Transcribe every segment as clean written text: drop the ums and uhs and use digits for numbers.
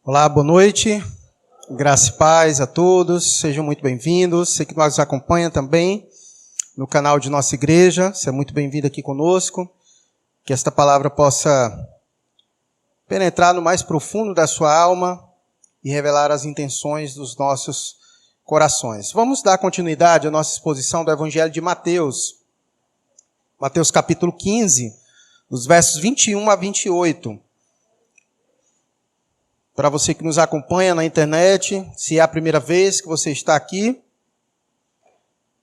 Olá, boa noite, graça e paz a todos, sejam muito bem-vindos. Você que nos acompanha também no canal de nossa igreja, seja muito bem-vindo aqui conosco. Que esta palavra possa penetrar no mais profundo da sua alma e revelar as intenções dos nossos corações. Vamos dar continuidade à nossa exposição do Evangelho de Mateus. Mateus capítulo 15, dos versos 21 a 28. Para você que nos acompanha na internet, se é a primeira vez que você está aqui,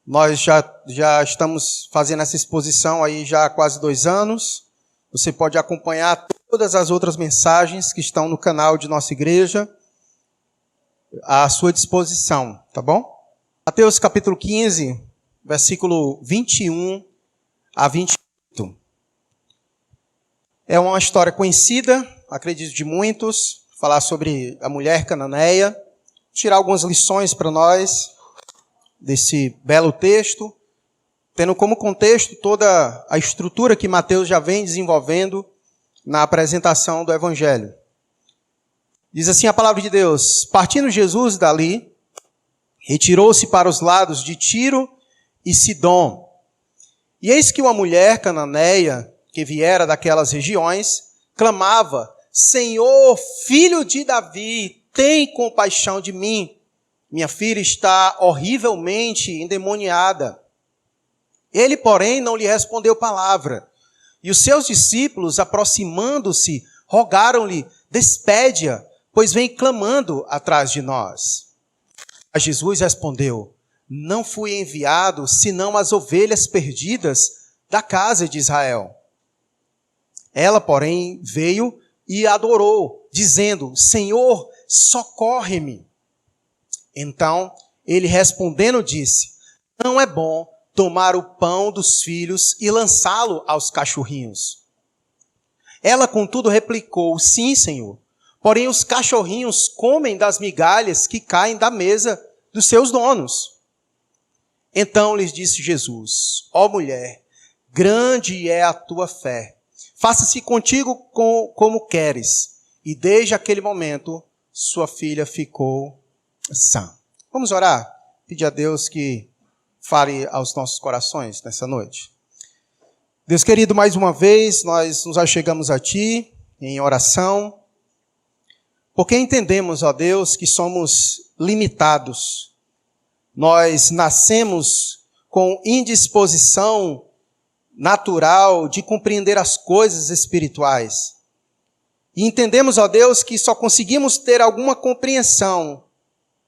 nós já estamos fazendo essa exposição aí já há quase 2 anos. Você pode acompanhar todas as outras mensagens que estão no canal de nossa igreja à sua disposição, tá bom? Mateus capítulo 15, versículo 21 a 28. É uma história conhecida, acredito de muitos, falar sobre a mulher cananeia, tirar algumas lições para nós desse belo texto, tendo como contexto toda a estrutura que Mateus já vem desenvolvendo na apresentação do Evangelho. Diz assim a palavra de Deus: partindo Jesus dali, retirou-se para os lados de Tiro e Sidom. E eis que uma mulher cananeia, que viera daquelas regiões, clamava: Senhor, filho de Davi, tem compaixão de mim. Minha filha está horrivelmente endemoniada. Ele, porém, não lhe respondeu palavra. E os seus discípulos, aproximando-se, rogaram-lhe: despede-a, pois vem clamando atrás de nós. Mas Jesus respondeu: não fui enviado, senão as ovelhas perdidas da casa de Israel. Ela, porém, veio e adorou, dizendo: Senhor, socorre-me. Então, ele respondendo disse: não é bom tomar o pão dos filhos e lançá-lo aos cachorrinhos. Ela, contudo, replicou: sim, Senhor, porém os cachorrinhos comem das migalhas que caem da mesa dos seus donos. Então lhes disse Jesus: ó mulher, grande é a tua fé. Faça-se contigo como queres. E desde aquele momento, sua filha ficou sã. Vamos orar? Pedir a Deus que fale aos nossos corações nessa noite. Deus querido, mais uma vez, nós nos achegamos a Ti em oração, porque entendemos, ó Deus, que somos limitados. Nós nascemos com indisposição natural de compreender as coisas espirituais. E entendemos, ó Deus, que só conseguimos ter alguma compreensão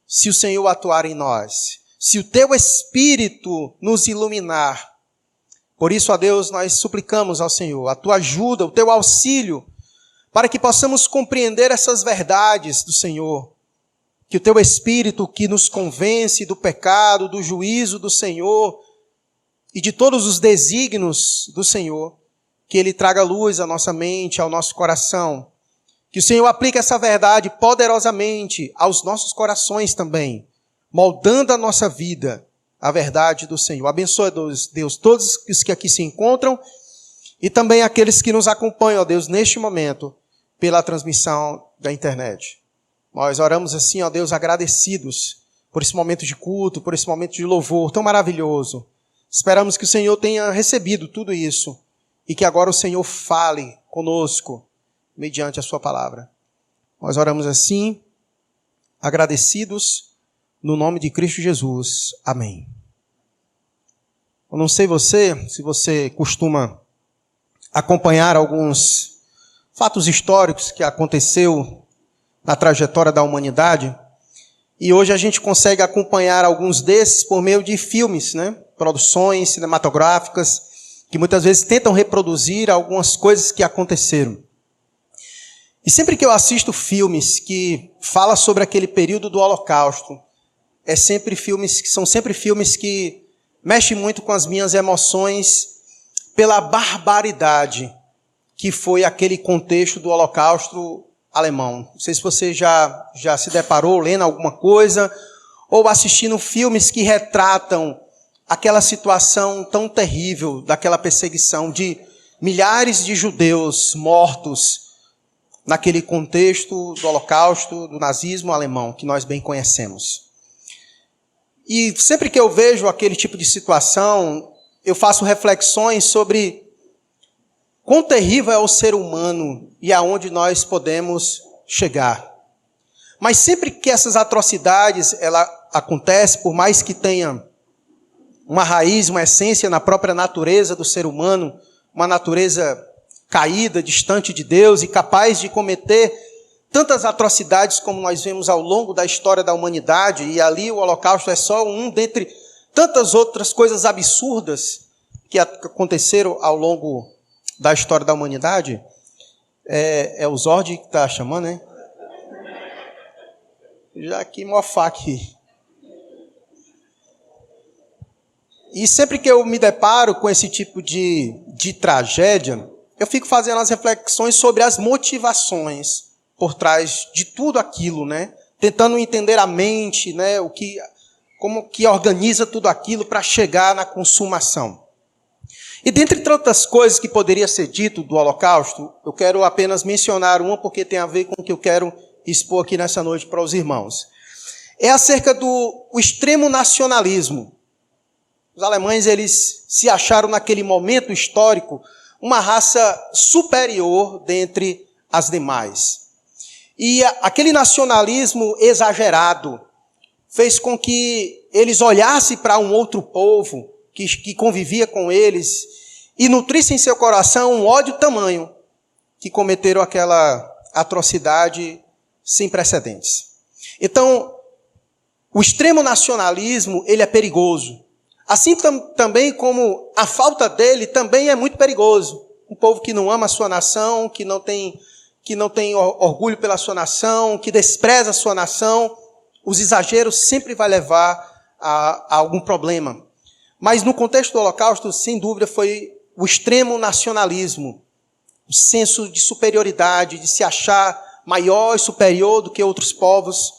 se o Senhor atuar em nós, se o Teu Espírito nos iluminar. Por isso, ó Deus, nós suplicamos ao Senhor a Tua ajuda, o Teu auxílio, para que possamos compreender essas verdades do Senhor. Que o Teu Espírito que nos convence do pecado, do juízo do Senhor e de todos os desígnios do Senhor, que Ele traga luz à nossa mente, ao nosso coração. Que o Senhor aplique essa verdade poderosamente aos nossos corações também, moldando a nossa vida, a verdade do Senhor. Abençoa, Deus, todos os que aqui se encontram e também aqueles que nos acompanham, ó Deus, neste momento, pela transmissão da internet. Nós oramos assim, ó Deus, agradecidos por esse momento de culto, por esse momento de louvor tão maravilhoso. Esperamos que o Senhor tenha recebido tudo isso e que agora o Senhor fale conosco mediante a sua palavra. Nós oramos assim, agradecidos, no nome de Cristo Jesus. Amém. Eu não sei se você costuma acompanhar alguns fatos históricos que aconteceu na trajetória da humanidade, e hoje a gente consegue acompanhar alguns desses por meio de filmes, né? Produções cinematográficas, que muitas vezes tentam reproduzir algumas coisas que aconteceram. E sempre que eu assisto filmes que falam sobre aquele período do Holocausto, são sempre filmes que mexem muito com as minhas emoções pela barbaridade que foi aquele contexto do Holocausto alemão. Não sei se você já se deparou lendo alguma coisa ou assistindo filmes que retratam aquela situação tão terrível daquela perseguição de milhares de judeus mortos naquele contexto do Holocausto, do nazismo alemão, que nós bem conhecemos. E sempre que eu vejo aquele tipo de situação, eu faço reflexões sobre quão terrível é o ser humano e aonde nós podemos chegar. Mas sempre que essas atrocidades ela acontecem, por mais que tenha uma raiz, uma essência na própria natureza do ser humano, uma natureza caída, distante de Deus e capaz de cometer tantas atrocidades como nós vemos ao longo da história da humanidade, e ali o Holocausto é só um dentre tantas outras coisas absurdas que aconteceram ao longo da história da humanidade. É o Zord que está chamando, né? Já que mofar aqui. E sempre que eu me deparo com esse tipo de tragédia, eu fico fazendo as reflexões sobre as motivações por trás de tudo aquilo, né? Tentando entender a mente, né? Como que organiza tudo aquilo para chegar na consumação. E dentre tantas coisas que poderia ser dito do Holocausto, eu quero apenas mencionar uma porque tem a ver com o que eu quero expor aqui nessa noite para os irmãos. É acerca do extremo nacionalismo. Os alemães, eles se acharam naquele momento histórico uma raça superior dentre as demais. E aquele nacionalismo exagerado fez com que eles olhassem para um outro povo que convivia com eles e nutrissem em seu coração um ódio tamanho que cometeram aquela atrocidade sem precedentes. Então, o extremo nacionalismo, ele é perigoso. Assim também como a falta dele também é muito perigoso. Um povo que não ama a sua nação, que não tem orgulho pela sua nação, que despreza a sua nação, os exageros sempre vai levar a algum problema. Mas no contexto do Holocausto, sem dúvida, foi o extremo nacionalismo, o senso de superioridade, de se achar maior e superior do que outros povos,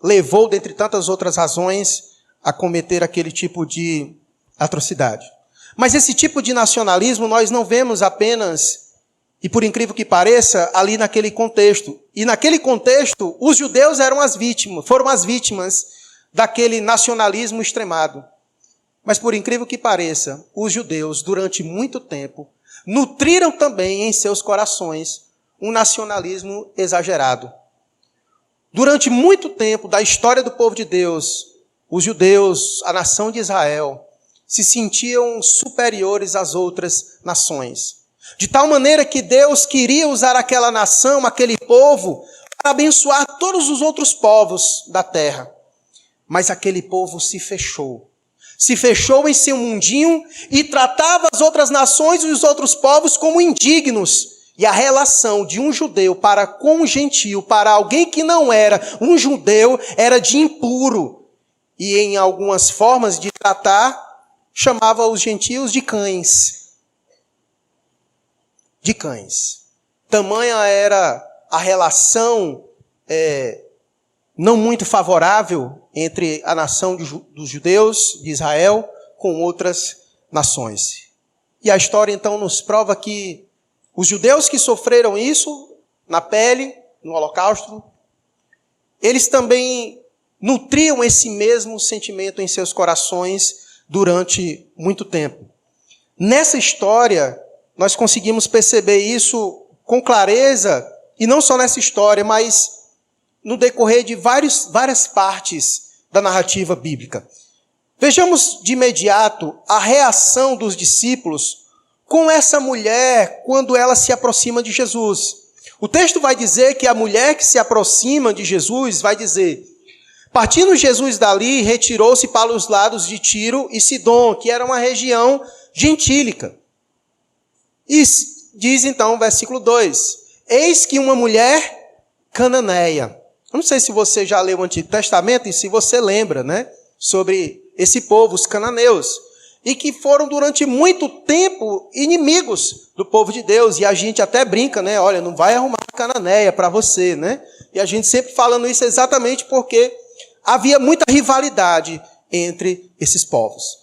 levou, dentre tantas outras razões, a cometer aquele tipo de atrocidade. Mas esse tipo de nacionalismo nós não vemos apenas, e por incrível que pareça, ali naquele contexto. E naquele contexto, os judeus foram as vítimas daquele nacionalismo extremado. Mas por incrível que pareça, os judeus, durante muito tempo, nutriram também em seus corações um nacionalismo exagerado. Durante muito tempo da história do povo de Deus, os judeus, a nação de Israel, se sentiam superiores às outras nações. De tal maneira que Deus queria usar aquela nação, aquele povo, para abençoar todos os outros povos da terra. Mas aquele povo se fechou. Se fechou em seu mundinho e tratava as outras nações e os outros povos como indignos. E a relação de um judeu para com um gentio, para alguém que não era um judeu, era de impuro. E em algumas formas de tratar, chamava os gentios de cães. De cães. Tamanha era a relação não muito favorável entre a nação dos judeus de Israel com outras nações. E a história então nos prova que os judeus que sofreram isso na pele, no Holocausto, eles também nutriam esse mesmo sentimento em seus corações durante muito tempo. Nessa história, nós conseguimos perceber isso com clareza, e não só nessa história, mas no decorrer de várias partes da narrativa bíblica. Vejamos de imediato a reação dos discípulos com essa mulher quando ela se aproxima de Jesus. O texto vai dizer que a mulher que se aproxima de Jesus vai dizer: partindo Jesus dali, retirou-se para os lados de Tiro e Sidom, que era uma região gentílica. E diz então o versículo 2: eis que uma mulher cananeia. Eu não sei se você já leu o Antigo Testamento e se você lembra, né, sobre esse povo, os cananeus, e que foram durante muito tempo inimigos do povo de Deus. E a gente até brinca, né? Olha, não vai arrumar cananeia para você, né? E a gente sempre falando isso exatamente porque havia muita rivalidade entre esses povos.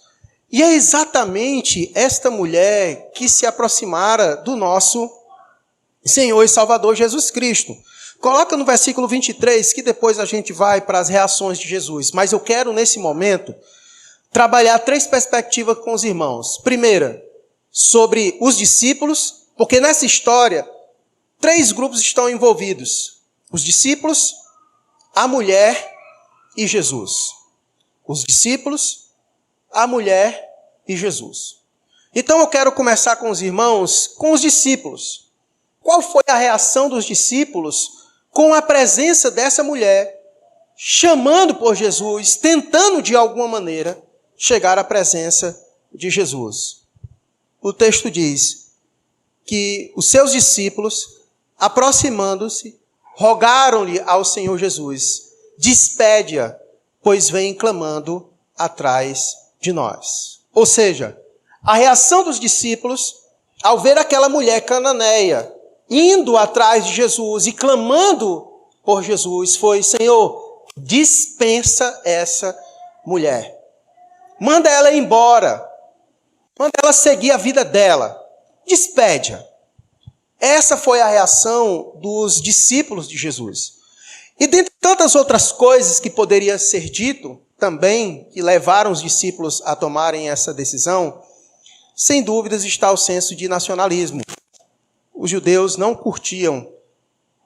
E é exatamente esta mulher que se aproximara do nosso Senhor e Salvador Jesus Cristo. Coloca no versículo 23, que depois a gente vai para as reações de Jesus. Mas eu quero, nesse momento, trabalhar 3 perspectivas com os irmãos. Primeira, sobre os discípulos, porque nessa história, 3 grupos estão envolvidos. Os discípulos, a mulher e Jesus. Os discípulos, a mulher e Jesus. Então eu quero começar com os irmãos, com os discípulos. Qual foi a reação dos discípulos com a presença dessa mulher, chamando por Jesus, tentando de alguma maneira chegar à presença de Jesus? O texto diz que os seus discípulos, aproximando-se, rogaram-lhe ao Senhor Jesus: despede-a, pois vem clamando atrás de nós. Ou seja, a reação dos discípulos, ao ver aquela mulher cananeia indo atrás de Jesus e clamando por Jesus, foi: Senhor, dispensa essa mulher. Manda ela embora. Manda ela seguir a vida dela. Despede-a. Essa foi a reação dos discípulos de Jesus. E dentre tantas outras coisas que poderia ser dito também, que levaram os discípulos a tomarem essa decisão, sem dúvidas está o senso de nacionalismo. Os judeus não curtiam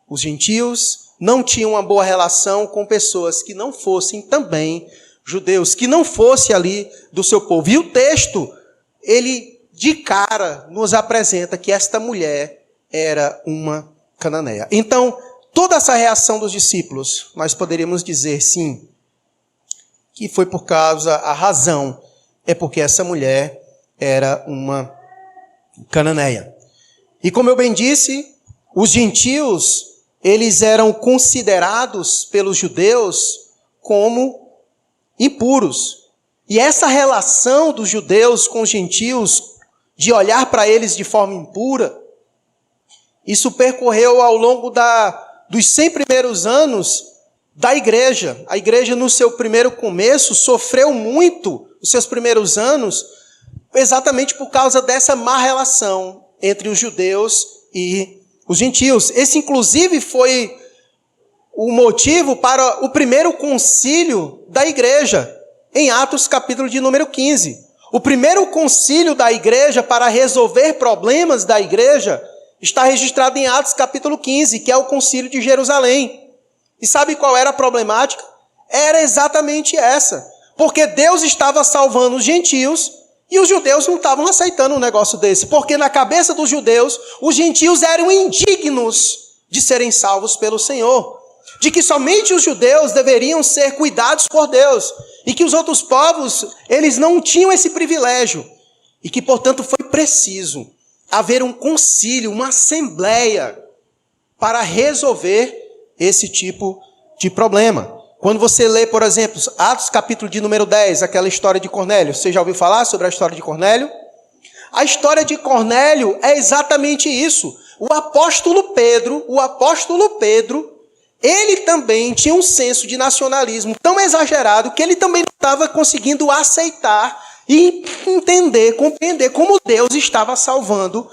os gentios, não tinham uma boa relação com pessoas que não fossem também judeus, que não fosse ali do seu povo. E o texto, ele de cara nos apresenta que esta mulher era uma cananeia. Então, toda essa reação dos discípulos, nós poderíamos dizer sim, que foi por causa, a razão é porque essa mulher era uma cananeia. E como eu bem disse, os gentios, eles eram considerados pelos judeus como impuros. E essa relação dos judeus com os gentios, de olhar para eles de forma impura, isso percorreu ao longo dos 100 primeiros anos da igreja. A igreja, no seu primeiro começo, sofreu muito, os seus primeiros anos, exatamente por causa dessa má relação entre os judeus e os gentios. Esse, inclusive, foi o motivo para o primeiro concílio da igreja, em Atos, capítulo de número 15. O primeiro concílio da igreja para resolver problemas da igreja está registrado em Atos, capítulo 15, que é o concílio de Jerusalém. E sabe qual era a problemática? Era exatamente essa. Porque Deus estava salvando os gentios e os judeus não estavam aceitando um negócio desse. Porque na cabeça dos judeus, os gentios eram indignos de serem salvos pelo Senhor. De que somente os judeus deveriam ser cuidados por Deus. E que os outros povos, eles não tinham esse privilégio. E que, portanto, foi preciso haver um concílio, uma assembleia, para resolver esse tipo de problema. Quando você lê, por exemplo, Atos capítulo de número 10, aquela história de Cornélio. Você já ouviu falar sobre a história de Cornélio? A história de Cornélio é exatamente isso. O apóstolo Pedro, ele também tinha um senso de nacionalismo tão exagerado que ele também não estava conseguindo aceitar e entender, compreender como Deus estava salvando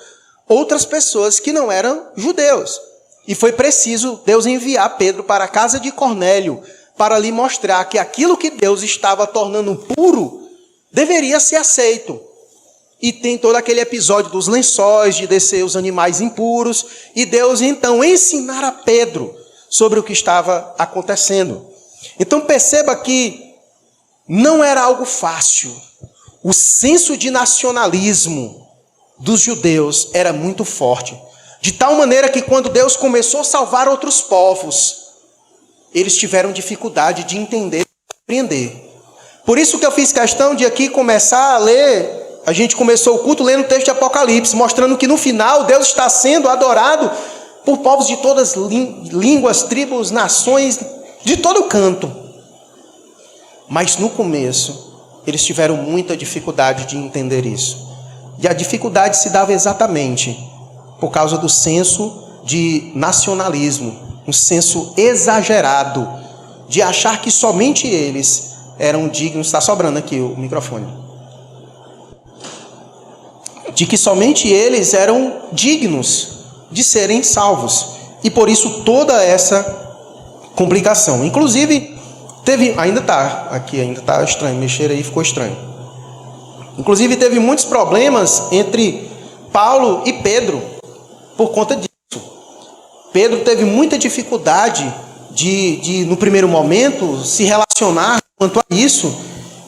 outras pessoas que não eram judeus. E foi preciso Deus enviar Pedro para a casa de Cornélio para lhe mostrar que aquilo que Deus estava tornando puro deveria ser aceito. E tem todo aquele episódio dos lençóis, de descer os animais impuros, e Deus então ensinar a Pedro sobre o que estava acontecendo. Então perceba que não era algo fácil. O senso de nacionalismo dos judeus era muito forte. De tal maneira que quando Deus começou a salvar outros povos, eles tiveram dificuldade de entender e compreender. Por isso que eu fiz questão de aqui começar a ler, a gente começou o culto lendo o texto de Apocalipse, mostrando que no final Deus está sendo adorado por povos de todas línguas, tribos, nações, de todo canto. Mas no começo, eles tiveram muita dificuldade de entender isso. E a dificuldade se dava exatamente por causa do senso de nacionalismo, um senso exagerado de achar que somente eles eram dignos. Está sobrando aqui o microfone. De que somente eles eram dignos de serem salvos. E por isso toda essa complicação. Inclusive, ainda está estranho, mexer aí ficou estranho. Inclusive, teve muitos problemas entre Paulo e Pedro por conta disso. Pedro teve muita dificuldade de no primeiro momento, se relacionar quanto a isso.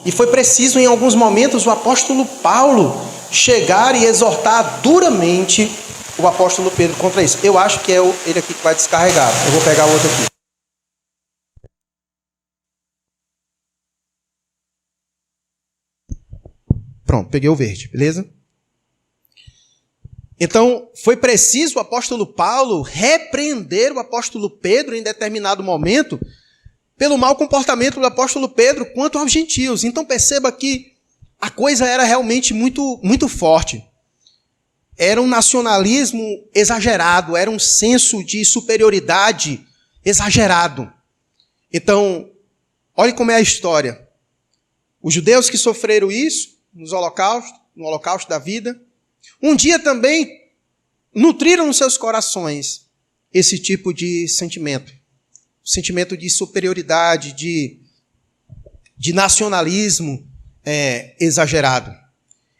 E foi preciso, em alguns momentos, o apóstolo Paulo chegar e exortar duramente o apóstolo Pedro contra isso. Eu acho que é ele aqui que vai descarregar. Eu vou pegar o outro aqui. Pronto, peguei o verde, beleza? Então, foi preciso o apóstolo Paulo repreender o apóstolo Pedro em determinado momento pelo mau comportamento do apóstolo Pedro quanto aos gentios. Então, perceba que a coisa era realmente muito, muito forte. Era um nacionalismo exagerado, era um senso de superioridade exagerado. Então, olhe como é a história. Os judeus que sofreram isso no holocausto da vida, um dia também nutriram nos seus corações esse tipo de sentimento. O sentimento de superioridade, de nacionalismo exagerado.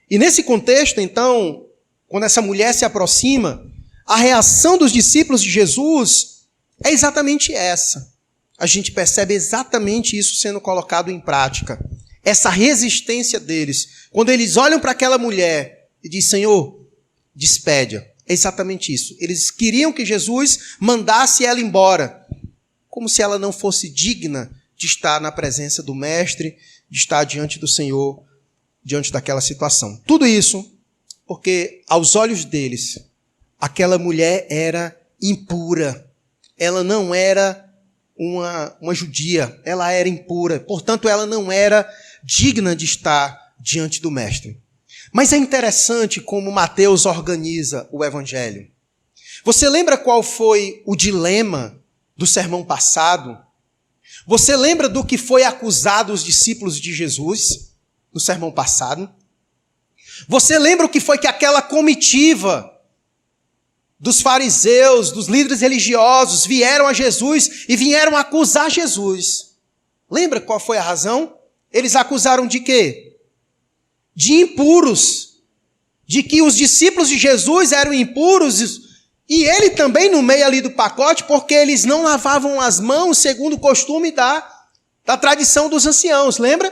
E nesse contexto, então, quando essa mulher se aproxima, a reação dos discípulos de Jesus é exatamente essa. A gente percebe exatamente isso sendo colocado em prática. Essa resistência deles. Quando eles olham para aquela mulher e dizem, Senhor, despede-a. É exatamente isso. Eles queriam que Jesus mandasse ela embora, como se ela não fosse digna de estar na presença do Mestre, de estar diante do Senhor, diante daquela situação. Tudo isso porque, aos olhos deles, aquela mulher era impura. Ela não era uma judia, ela era impura. Portanto, ela não era digna de estar diante do Mestre. Mas é interessante como Mateus organiza o Evangelho. Você lembra qual foi o dilema do sermão passado? Você lembra do que foi acusado os discípulos de Jesus no sermão passado? Você lembra o que foi que aquela comitiva dos fariseus, dos líderes religiosos, vieram a Jesus e vieram acusar Jesus? Lembra qual foi a razão? Eles acusaram de quê? De impuros, de que os discípulos de Jesus eram impuros, e ele também no meio ali do pacote, porque eles não lavavam as mãos segundo o costume da tradição dos anciãos, lembra?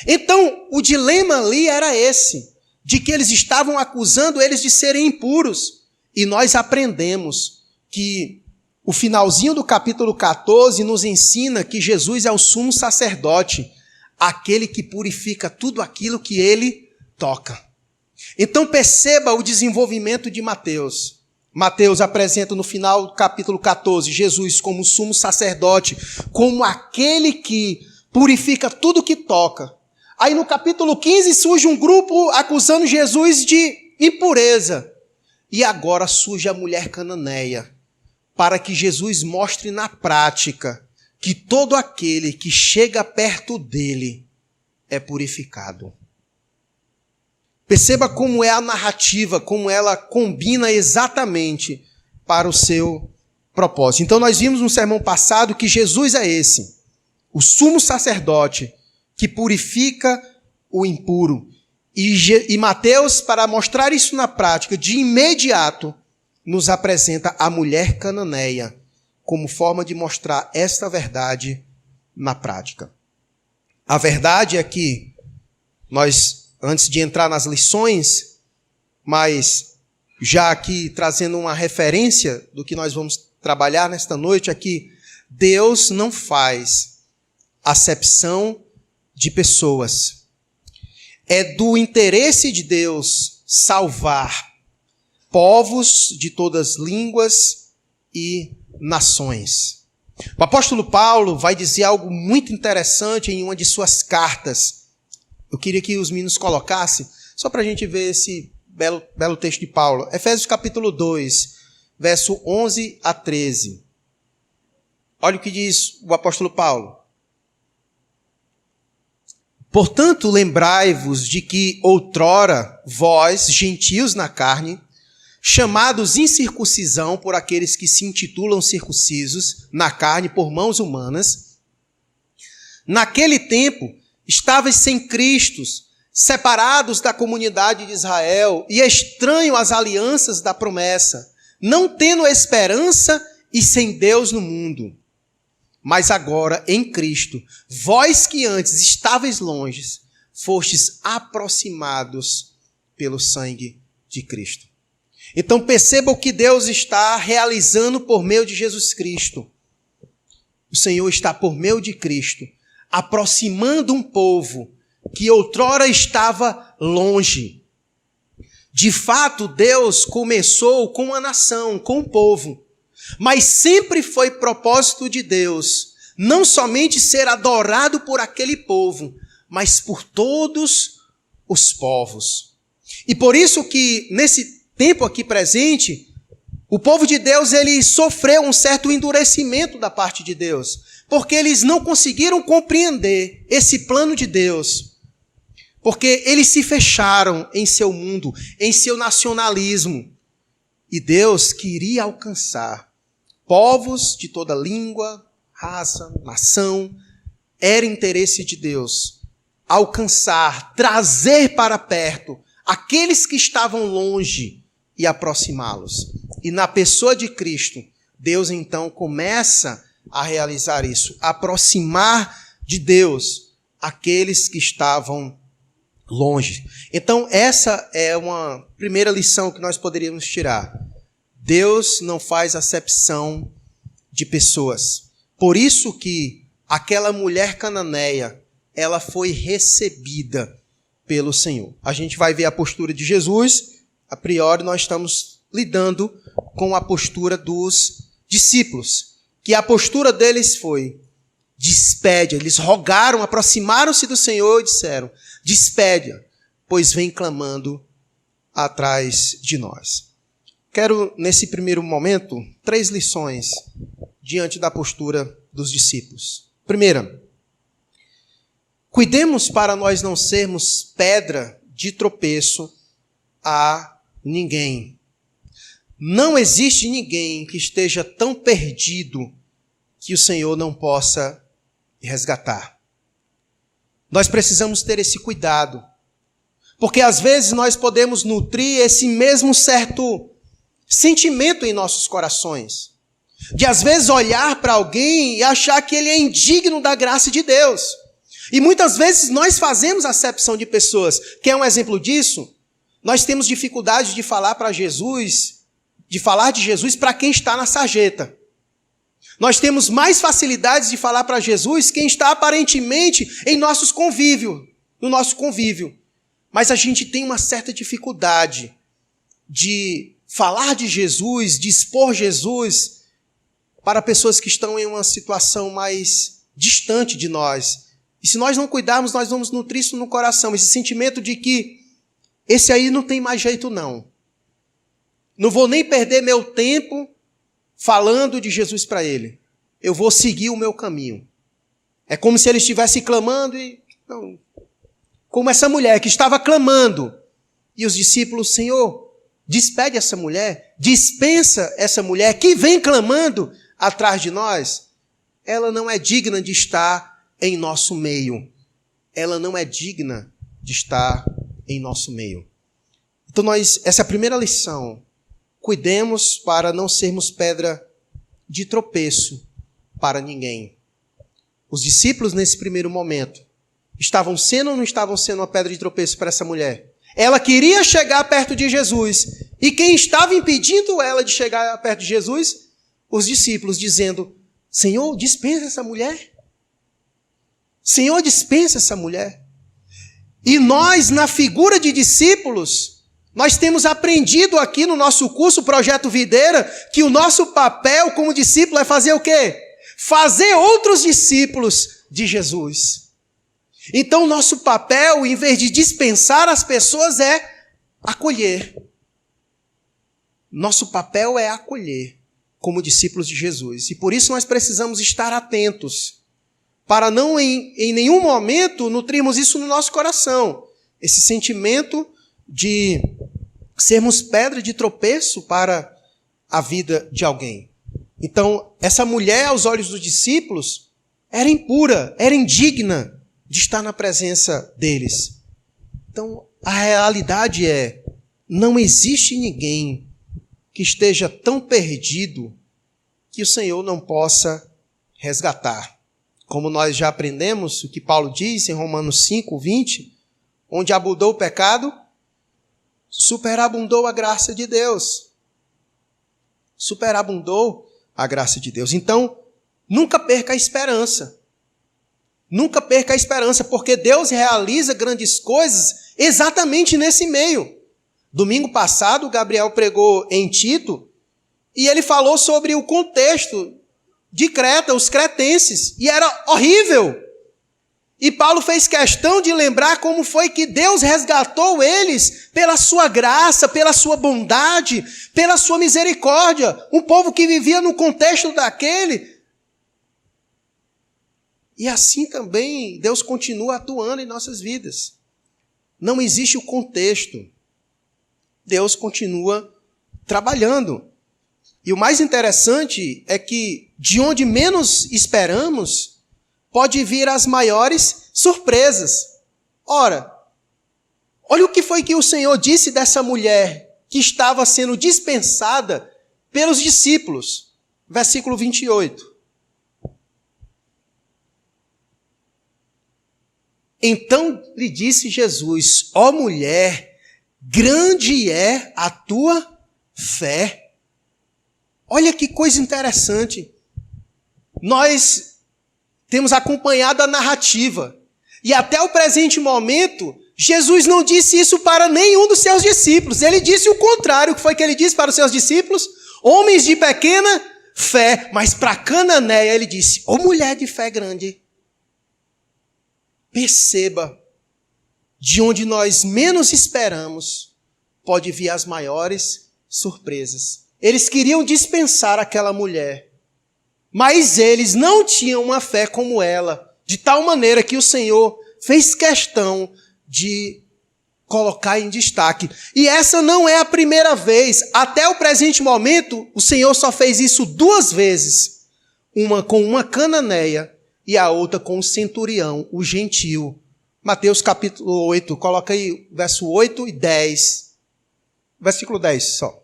Então, o dilema ali era esse, de que eles estavam acusando eles de serem impuros, e nós aprendemos que o finalzinho do capítulo 14 nos ensina que Jesus é o sumo sacerdote, aquele que purifica tudo aquilo que ele toca. Então perceba o desenvolvimento de Mateus. Mateus apresenta no final do capítulo 14 Jesus como sumo sacerdote, como aquele que purifica tudo que toca. Aí no capítulo 15 surge um grupo acusando Jesus de impureza. E agora surge a mulher cananeia, para que Jesus mostre na prática que todo aquele que chega perto dele é purificado. Perceba como é a narrativa, como ela combina exatamente para o seu propósito. Então nós vimos no sermão passado que Jesus é esse, o sumo sacerdote que purifica o impuro. E Mateus, para mostrar isso na prática, de imediato, nos apresenta a mulher cananeia, como forma de mostrar esta verdade na prática. A verdade é que nós, antes de entrar nas lições, mas já aqui trazendo uma referência do que nós vamos trabalhar nesta noite, é que Deus não faz acepção de pessoas. É do interesse de Deus salvar povos de todas línguas e nações. O apóstolo Paulo vai dizer algo muito interessante em uma de suas cartas. Eu queria que os meninos colocassem, só para a gente ver esse belo texto de Paulo. Efésios capítulo 2, verso 11 a 13. Olha o que diz o apóstolo Paulo. Portanto, lembrai-vos de que outrora vós, gentios na carne, chamados incircuncisão por aqueles que se intitulam circuncisos na carne por mãos humanas, naquele tempo estavam sem Cristo, separados da comunidade de Israel e estranhos às alianças da promessa, não tendo esperança e sem Deus no mundo. Mas agora, em Cristo, vós que antes estáveis longe, fostes aproximados pelo sangue de Cristo. Então perceba o que Deus está realizando por meio de Jesus Cristo. O Senhor está por meio de Cristo, aproximando um povo que outrora estava longe. De fato, Deus começou com a nação, com o povo. Mas sempre foi propósito de Deus, não somente ser adorado por aquele povo, mas por todos os povos. E por isso que, nesse tempo aqui presente, o povo de Deus ele sofreu um certo endurecimento da parte de Deus, porque eles não conseguiram compreender esse plano de Deus, porque eles se fecharam em seu mundo, em seu nacionalismo, e Deus queria alcançar povos de toda língua, raça, nação. Era interesse de Deus alcançar, trazer para perto aqueles que estavam longe e aproximá-los. E na pessoa de Cristo, Deus então começa a realizar isso, aproximar de Deus aqueles que estavam longe. Então essa é uma primeira lição que nós poderíamos tirar. Deus não faz acepção de pessoas. Por isso que aquela mulher cananeia, ela foi recebida pelo Senhor. A gente vai ver a postura de Jesus. A priori nós estamos lidando com a postura dos discípulos, que a postura deles foi: despede. Eles rogaram, aproximaram-se do Senhor e disseram: despede-a, pois vem clamando atrás de nós. Quero, nesse primeiro momento, 3 lições diante da postura dos discípulos. Primeira, cuidemos para nós não sermos pedra de tropeço a ninguém. Não existe ninguém que esteja tão perdido que o Senhor não possa resgatar. Nós precisamos ter esse cuidado, porque às vezes nós podemos nutrir esse mesmo certo sentimento em nossos corações, de às vezes olhar para alguém e achar que ele é indigno da graça de Deus. E muitas vezes nós fazemos acepção de pessoas. Quer um exemplo disso? Nós temos dificuldade de falar para Jesus, de falar de Jesus para quem está na sarjeta. Nós temos mais facilidades de falar para Jesus quem está aparentemente em no nosso convívio. Mas a gente tem uma certa dificuldade de falar de Jesus, de expor Jesus para pessoas que estão em uma situação mais distante de nós. E se nós não cuidarmos, nós vamos nutrir isso no coração, esse sentimento de que esse aí não tem mais jeito não. Não vou nem perder meu tempo falando de Jesus para ele. Eu vou seguir o meu caminho. É como se ele estivesse clamando e... Não, como essa mulher que estava clamando. E os discípulos: Senhor, despede essa mulher, dispensa essa mulher que vem clamando atrás de nós. Ela não é digna de estar em nosso meio. Ela não é digna de estar em nosso meio. Então essa é a primeira lição. Cuidemos para não sermos pedra de tropeço para ninguém. Os discípulos, nesse primeiro momento, estavam sendo ou não estavam sendo uma pedra de tropeço para essa mulher? Ela queria chegar perto de Jesus. E quem estava impedindo ela de chegar perto de Jesus? Os discípulos, dizendo: Senhor, dispensa essa mulher. Senhor, dispensa essa mulher. E nós, na figura de discípulos, nós temos aprendido aqui no nosso curso Projeto Videira que o nosso papel como discípulo é fazer o quê? Fazer outros discípulos de Jesus. Então, o nosso papel, em vez de dispensar as pessoas, é acolher. Nosso papel é acolher como discípulos de Jesus. E por isso nós precisamos estar atentos, para não em nenhum momento nutrirmos isso no nosso coração. Esse sentimento de sermos pedra de tropeço para a vida de alguém. Então, essa mulher, aos olhos dos discípulos, era impura, era indigna de estar na presença deles. Então, a realidade é, não existe ninguém que esteja tão perdido que o Senhor não possa resgatar. Como nós já aprendemos, o que Paulo diz em Romanos 5, 20, onde abundou o pecado, superabundou a graça de Deus. Superabundou a graça de Deus. Então, nunca perca a esperança. Nunca perca a esperança, porque Deus realiza grandes coisas exatamente nesse meio. Domingo passado, Gabriel pregou em Tito, e ele falou sobre o contexto de Creta, os cretenses, e era horrível. E Paulo fez questão de lembrar como foi que Deus resgatou eles pela sua graça, pela sua bondade, pela sua misericórdia. Um povo que vivia no contexto daquele. E assim também Deus continua atuando em nossas vidas. Não existe o contexto. Deus continua trabalhando. E o mais interessante é que de onde menos esperamos, pode vir as maiores surpresas. Ora, olha o que foi que o Senhor disse dessa mulher que estava sendo dispensada pelos discípulos. Versículo 28. Então lhe disse Jesus: ó mulher, grande é a tua fé. Olha que coisa interessante. Nós temos acompanhado a narrativa. E até o presente momento, Jesus não disse isso para nenhum dos seus discípulos. Ele disse o contrário. O que foi que ele disse para os seus discípulos? Homens de pequena fé. Mas para Cananeia ele disse: ó mulher de fé grande. Perceba, de onde nós menos esperamos, pode vir as maiores surpresas. Eles queriam dispensar aquela mulher, mas eles não tinham uma fé como ela, de tal maneira que o Senhor fez questão de colocar em destaque. E essa não é a primeira vez. Até o presente momento, o Senhor só fez isso 2 vezes. Uma com uma cananeia e a outra com o centurião, o gentio. Mateus capítulo 8, coloca aí verso 8 e 10. Versículo 10 só.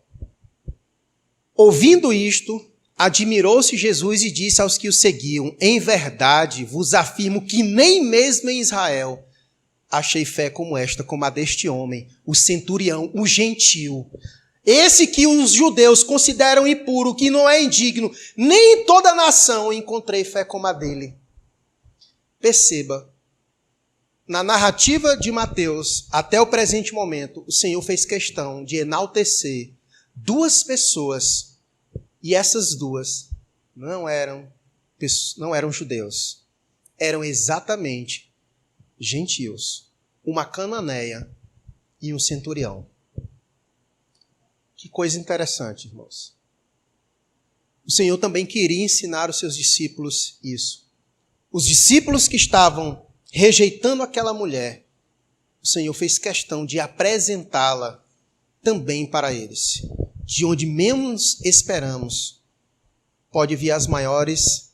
Ouvindo isto, admirou-se Jesus e disse aos que o seguiam: em verdade vos afirmo que nem mesmo em Israel achei fé como esta, como a deste homem, o centurião, o gentio. Esse que os judeus consideram impuro, que não é indigno, nem em toda a nação encontrei fé como a dele. Perceba, na narrativa de Mateus, até o presente momento, o Senhor fez questão de enaltecer 2 pessoas, e essas 2 não eram judeus, eram exatamente gentios, uma cananeia e um centurião. Que coisa interessante, irmãos. O Senhor também queria ensinar os seus discípulos isso. Os discípulos que estavam rejeitando aquela mulher, o Senhor fez questão de apresentá-la também para eles. De onde menos esperamos, pode vir as maiores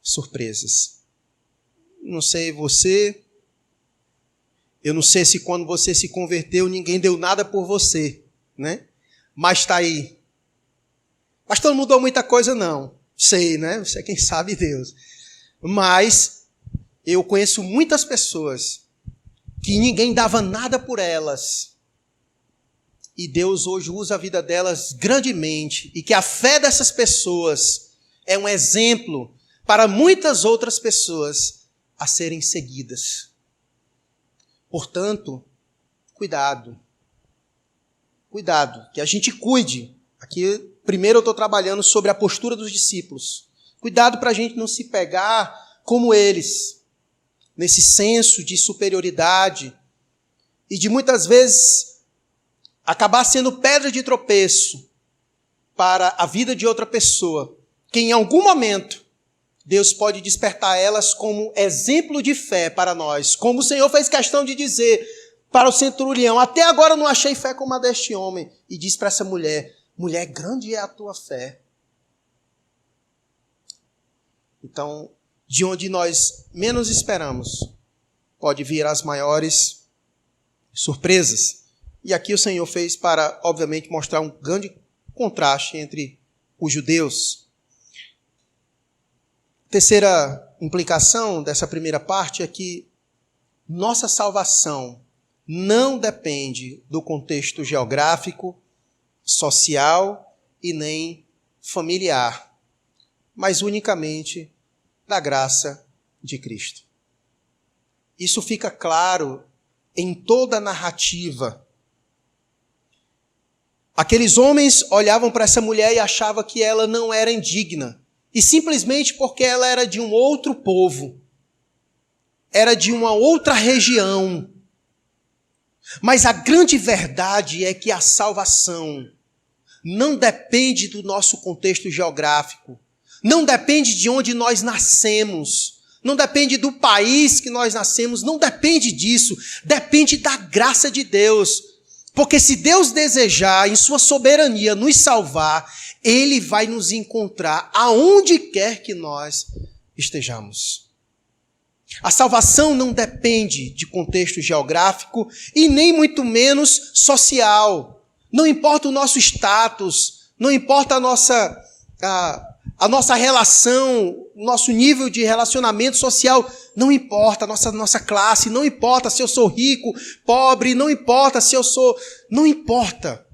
surpresas. Não sei você, eu não sei se quando você se converteu, ninguém deu nada por você, né? Mas está aí. Pastor, não mudou muita coisa, não. Sei, né? Você é quem sabe Deus. Mas eu conheço muitas pessoas que ninguém dava nada por elas. E Deus hoje usa a vida delas grandemente. E que a fé dessas pessoas é um exemplo para muitas outras pessoas a serem seguidas. Portanto, cuidado. Cuidado, que a gente cuide. Aqui, primeiro eu estou trabalhando sobre a postura dos discípulos. Cuidado para a gente não se pegar como eles, nesse senso de superioridade e de muitas vezes acabar sendo pedra de tropeço para a vida de outra pessoa, que em algum momento Deus pode despertar elas como exemplo de fé para nós. Como o Senhor fez questão de dizer, para o centurião: até agora eu não achei fé como a deste homem. E diz para essa mulher: mulher, grande é a tua fé. Então, de onde nós menos esperamos, pode vir as maiores surpresas. E aqui o Senhor fez para, obviamente, mostrar um grande contraste entre os judeus. Terceira implicação dessa primeira parte é que nossa salvação não depende do contexto geográfico, social e nem familiar, mas unicamente da graça de Cristo. Isso fica claro em toda a narrativa. Aqueles homens olhavam para essa mulher e achavam que ela não era indigna, e simplesmente porque ela era de um outro povo, era de uma outra região. Mas a grande verdade é que a salvação não depende do nosso contexto geográfico, não depende de onde nós nascemos, não depende do país que nós nascemos, não depende disso, depende da graça de Deus. Porque se Deus desejar, em sua soberania, nos salvar, Ele vai nos encontrar aonde quer que nós estejamos. A salvação não depende de contexto geográfico e nem muito menos social. Não importa o nosso status, não importa a nossa relação, o nosso nível de relacionamento social, não importa a nossa classe, não importa se eu sou rico, pobre, não importa se eu sou... Não importa.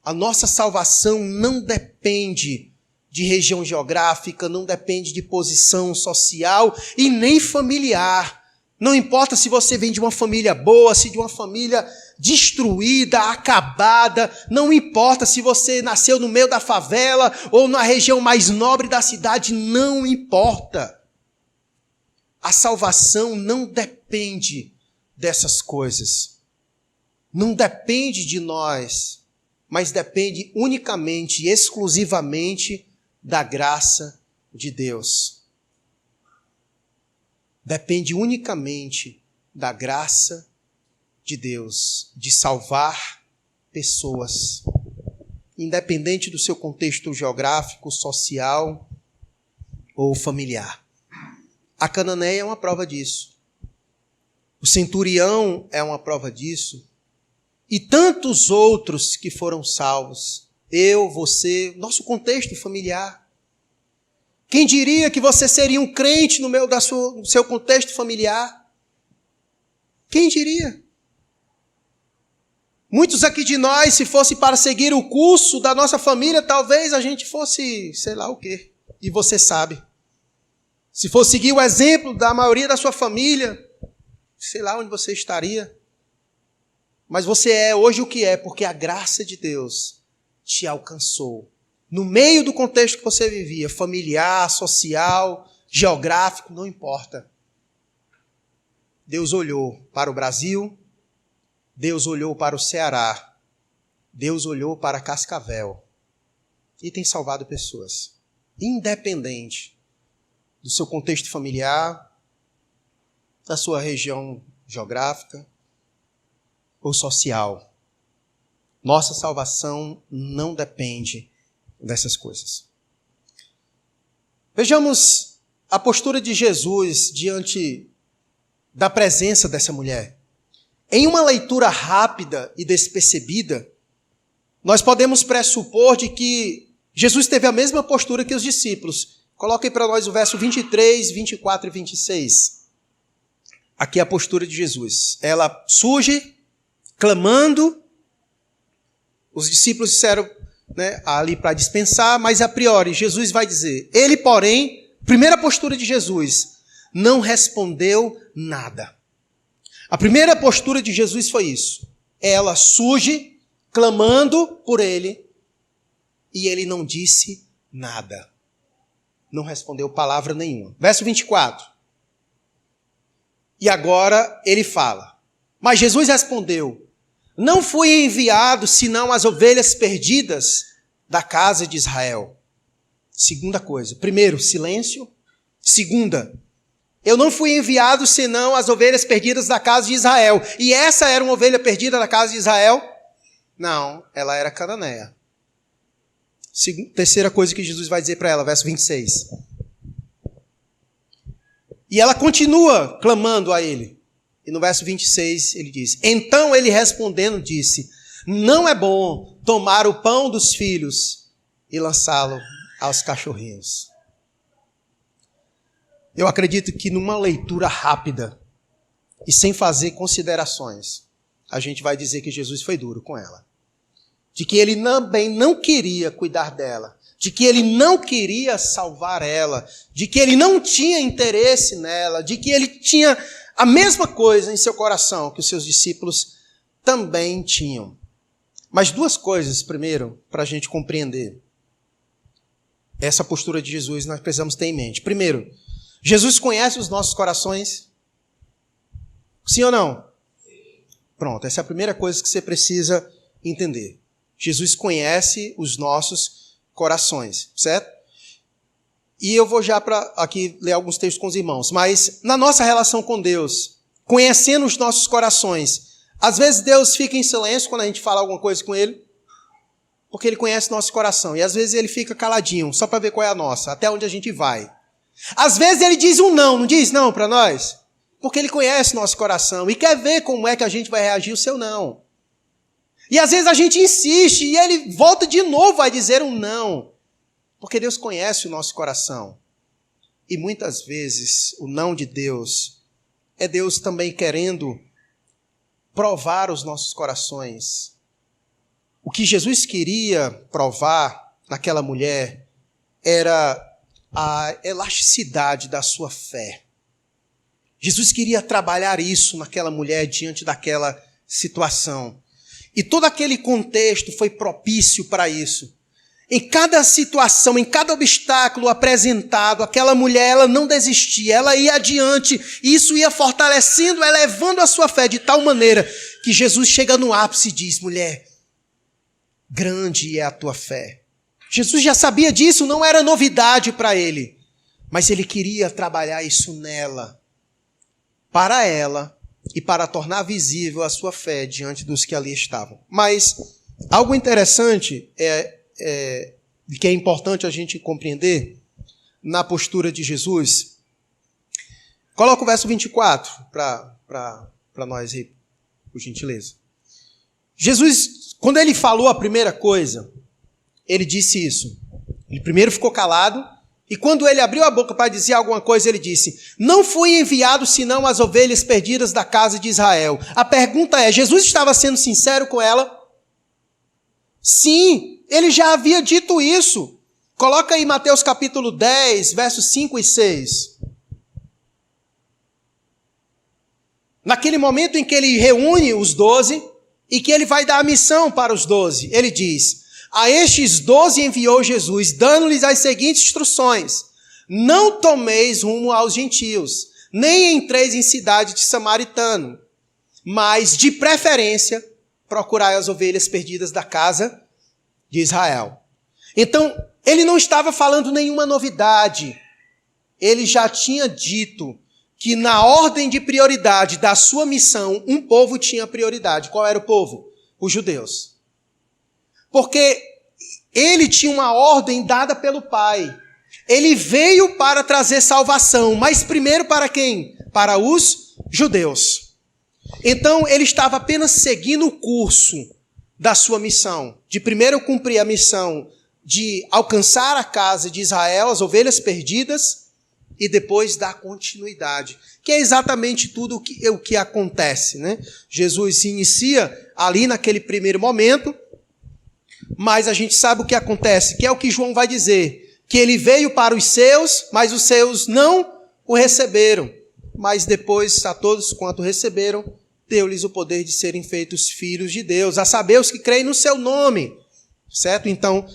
A nossa salvação não depende de região geográfica, não depende de posição social e nem familiar. Não importa se você vem de uma família boa, se de uma família destruída, acabada. Não importa se você nasceu no meio da favela ou na região mais nobre da cidade. Não importa. A salvação não depende dessas coisas. Não depende de nós, mas depende unicamente e exclusivamente da graça de Deus. Depende unicamente da graça de Deus, de salvar pessoas, independente do seu contexto geográfico, social ou familiar. A cananeia é uma prova disso. O centurião é uma prova disso. E tantos outros que foram salvos. Eu, você, nosso contexto familiar. Quem diria que você seria um crente no meio do seu contexto familiar? Quem diria? Muitos aqui de nós, se fosse para seguir o curso da nossa família, talvez a gente fosse, sei lá o quê. E você sabe. Se fosse seguir o exemplo da maioria da sua família, sei lá onde você estaria. Mas você é hoje o que é, porque a graça de Deus te alcançou. No meio do contexto que você vivia, familiar, social, geográfico, não importa. Deus olhou para o Brasil, Deus olhou para o Ceará, Deus olhou para Cascavel e tem salvado pessoas. Independente do seu contexto familiar, da sua região geográfica ou social. Nossa salvação não depende dessas coisas. Vejamos a postura de Jesus diante da presença dessa mulher. Em uma leitura rápida e despercebida, nós podemos pressupor de que Jesus teve a mesma postura que os discípulos. Coloque para nós o verso 23, 24 e 26. Aqui é a postura de Jesus. Ela surge, clamando. Os discípulos disseram, ali para dispensar, mas a priori Jesus vai dizer. Ele, porém, primeira postura de Jesus, não respondeu nada. A primeira postura de Jesus foi isso. Ela surge, clamando por ele, e ele não disse nada. Não respondeu palavra nenhuma. Verso 24. E agora ele fala. Mas Jesus respondeu: não fui enviado senão as ovelhas perdidas da casa de Israel. Segunda coisa. Primeiro, silêncio. Segunda, Eu não fui enviado senão as ovelhas perdidas da casa de Israel. E essa era uma ovelha perdida da casa de Israel? Não, ela era cananeia. Terceira coisa que Jesus vai dizer para ela, verso 26. E ela continua clamando a ele. E no verso 26 ele diz: então ele respondendo disse: não é bom tomar o pão dos filhos e lançá-lo aos cachorrinhos. Eu acredito que numa leitura rápida e sem fazer considerações, a gente vai dizer que Jesus foi duro com ela. De que ele também não queria cuidar dela. De que ele não queria salvar ela. De que ele não tinha interesse nela. De que ele tinha a mesma coisa em seu coração que os seus discípulos também tinham. Mas duas coisas, primeiro, para a gente compreender essa postura de Jesus, nós precisamos ter em mente. Primeiro, Jesus conhece os nossos corações? Sim ou não? Pronto, essa é a primeira coisa que você precisa entender. Jesus conhece os nossos corações, certo? E eu vou já para aqui ler alguns textos com os irmãos. Mas na nossa relação com Deus, conhecendo os nossos corações, às vezes Deus fica em silêncio quando a gente fala alguma coisa com Ele, porque Ele conhece nosso coração. E às vezes Ele fica caladinho, só para ver qual é a nossa, até onde a gente vai. Às vezes Ele diz um não diz não para nós? Porque Ele conhece nosso coração e quer ver como é que a gente vai reagir ao seu não. E às vezes a gente insiste e Ele volta de novo a dizer um não. Porque Deus conhece o nosso coração. E muitas vezes o não de Deus é Deus também querendo provar os nossos corações. O que Jesus queria provar naquela mulher era a elasticidade da sua fé. Jesus queria trabalhar isso naquela mulher diante daquela situação. E todo aquele contexto foi propício para isso. Em cada situação, em cada obstáculo apresentado, aquela mulher, ela não desistia, ela ia adiante, e isso ia fortalecendo, elevando a sua fé de tal maneira que Jesus chega no ápice e diz: mulher, grande é a tua fé. Jesus já sabia disso, não era novidade para ele, mas ele queria trabalhar isso nela, para ela e para tornar visível a sua fé diante dos que ali estavam. Mas algo interessante que é importante a gente compreender na postura de Jesus. Coloca o verso 24 para nós aí, por gentileza. Jesus, quando ele falou a primeira coisa, ele disse isso. Ele primeiro ficou calado, e quando ele abriu a boca para dizer alguma coisa, ele disse: não fui enviado senão as ovelhas perdidas da casa de Israel. A pergunta é, Jesus estava sendo sincero com ela? Sim, ele já havia dito isso. Coloca aí Mateus capítulo 10, versos 5 e 6. Naquele momento em que ele reúne os 12 e que ele vai dar a missão para os 12, ele diz: a estes 12 enviou Jesus, dando-lhes as seguintes instruções: não tomeis rumo aos gentios, nem entreis em cidade de samaritano, mas de preferência procurai as ovelhas perdidas da casa de Israel. Então, ele não estava falando nenhuma novidade. Ele já tinha dito que na ordem de prioridade da sua missão, um povo tinha prioridade. Qual era o povo? Os judeus. Porque ele tinha uma ordem dada pelo Pai. Ele veio para trazer salvação, mas primeiro para quem? Para os judeus. Então, ele estava apenas seguindo o curso da sua missão, de primeiro cumprir a missão de alcançar a casa de Israel, as ovelhas perdidas, e depois dar continuidade, que é exatamente tudo o que acontece, né? Jesus se inicia ali naquele primeiro momento, mas a gente sabe o que acontece, que é o que João vai dizer, que ele veio para os seus, mas os seus não o receberam, mas depois a todos quanto receberam, deu-lhes o poder de serem feitos filhos de Deus, a saber, os que creem no seu nome, certo? Então,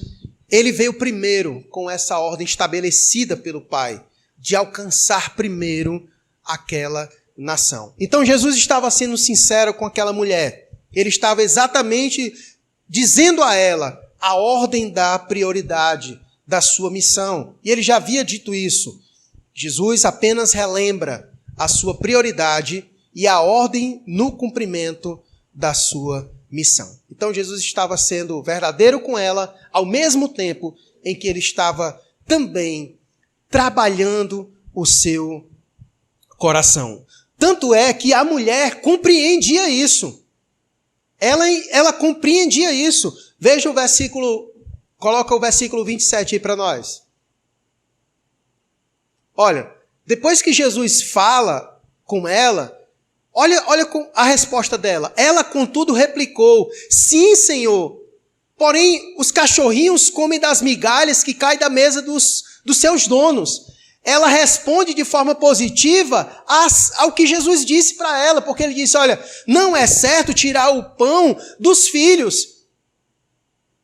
ele veio primeiro com essa ordem estabelecida pelo Pai, de alcançar primeiro aquela nação. Então, Jesus estava sendo sincero com aquela mulher. Ele estava exatamente dizendo a ela a ordem da prioridade da sua missão. E ele já havia dito isso. Jesus apenas relembra a sua prioridade e a ordem no cumprimento da sua missão. Então Jesus estava sendo verdadeiro com ela, ao mesmo tempo em que ele estava também trabalhando o seu coração. Tanto é que a mulher compreendia isso. Ela compreendia isso. Veja o versículo, coloca o versículo 27 aí para nós. Olha, depois que Jesus fala com ela, olha a resposta dela. Ela, contudo, replicou: sim, Senhor, porém os cachorrinhos comem das migalhas que caem da mesa dos seus donos. Ela responde de forma positiva ao que Jesus disse para ela, porque ele disse: olha, não é certo tirar o pão dos filhos.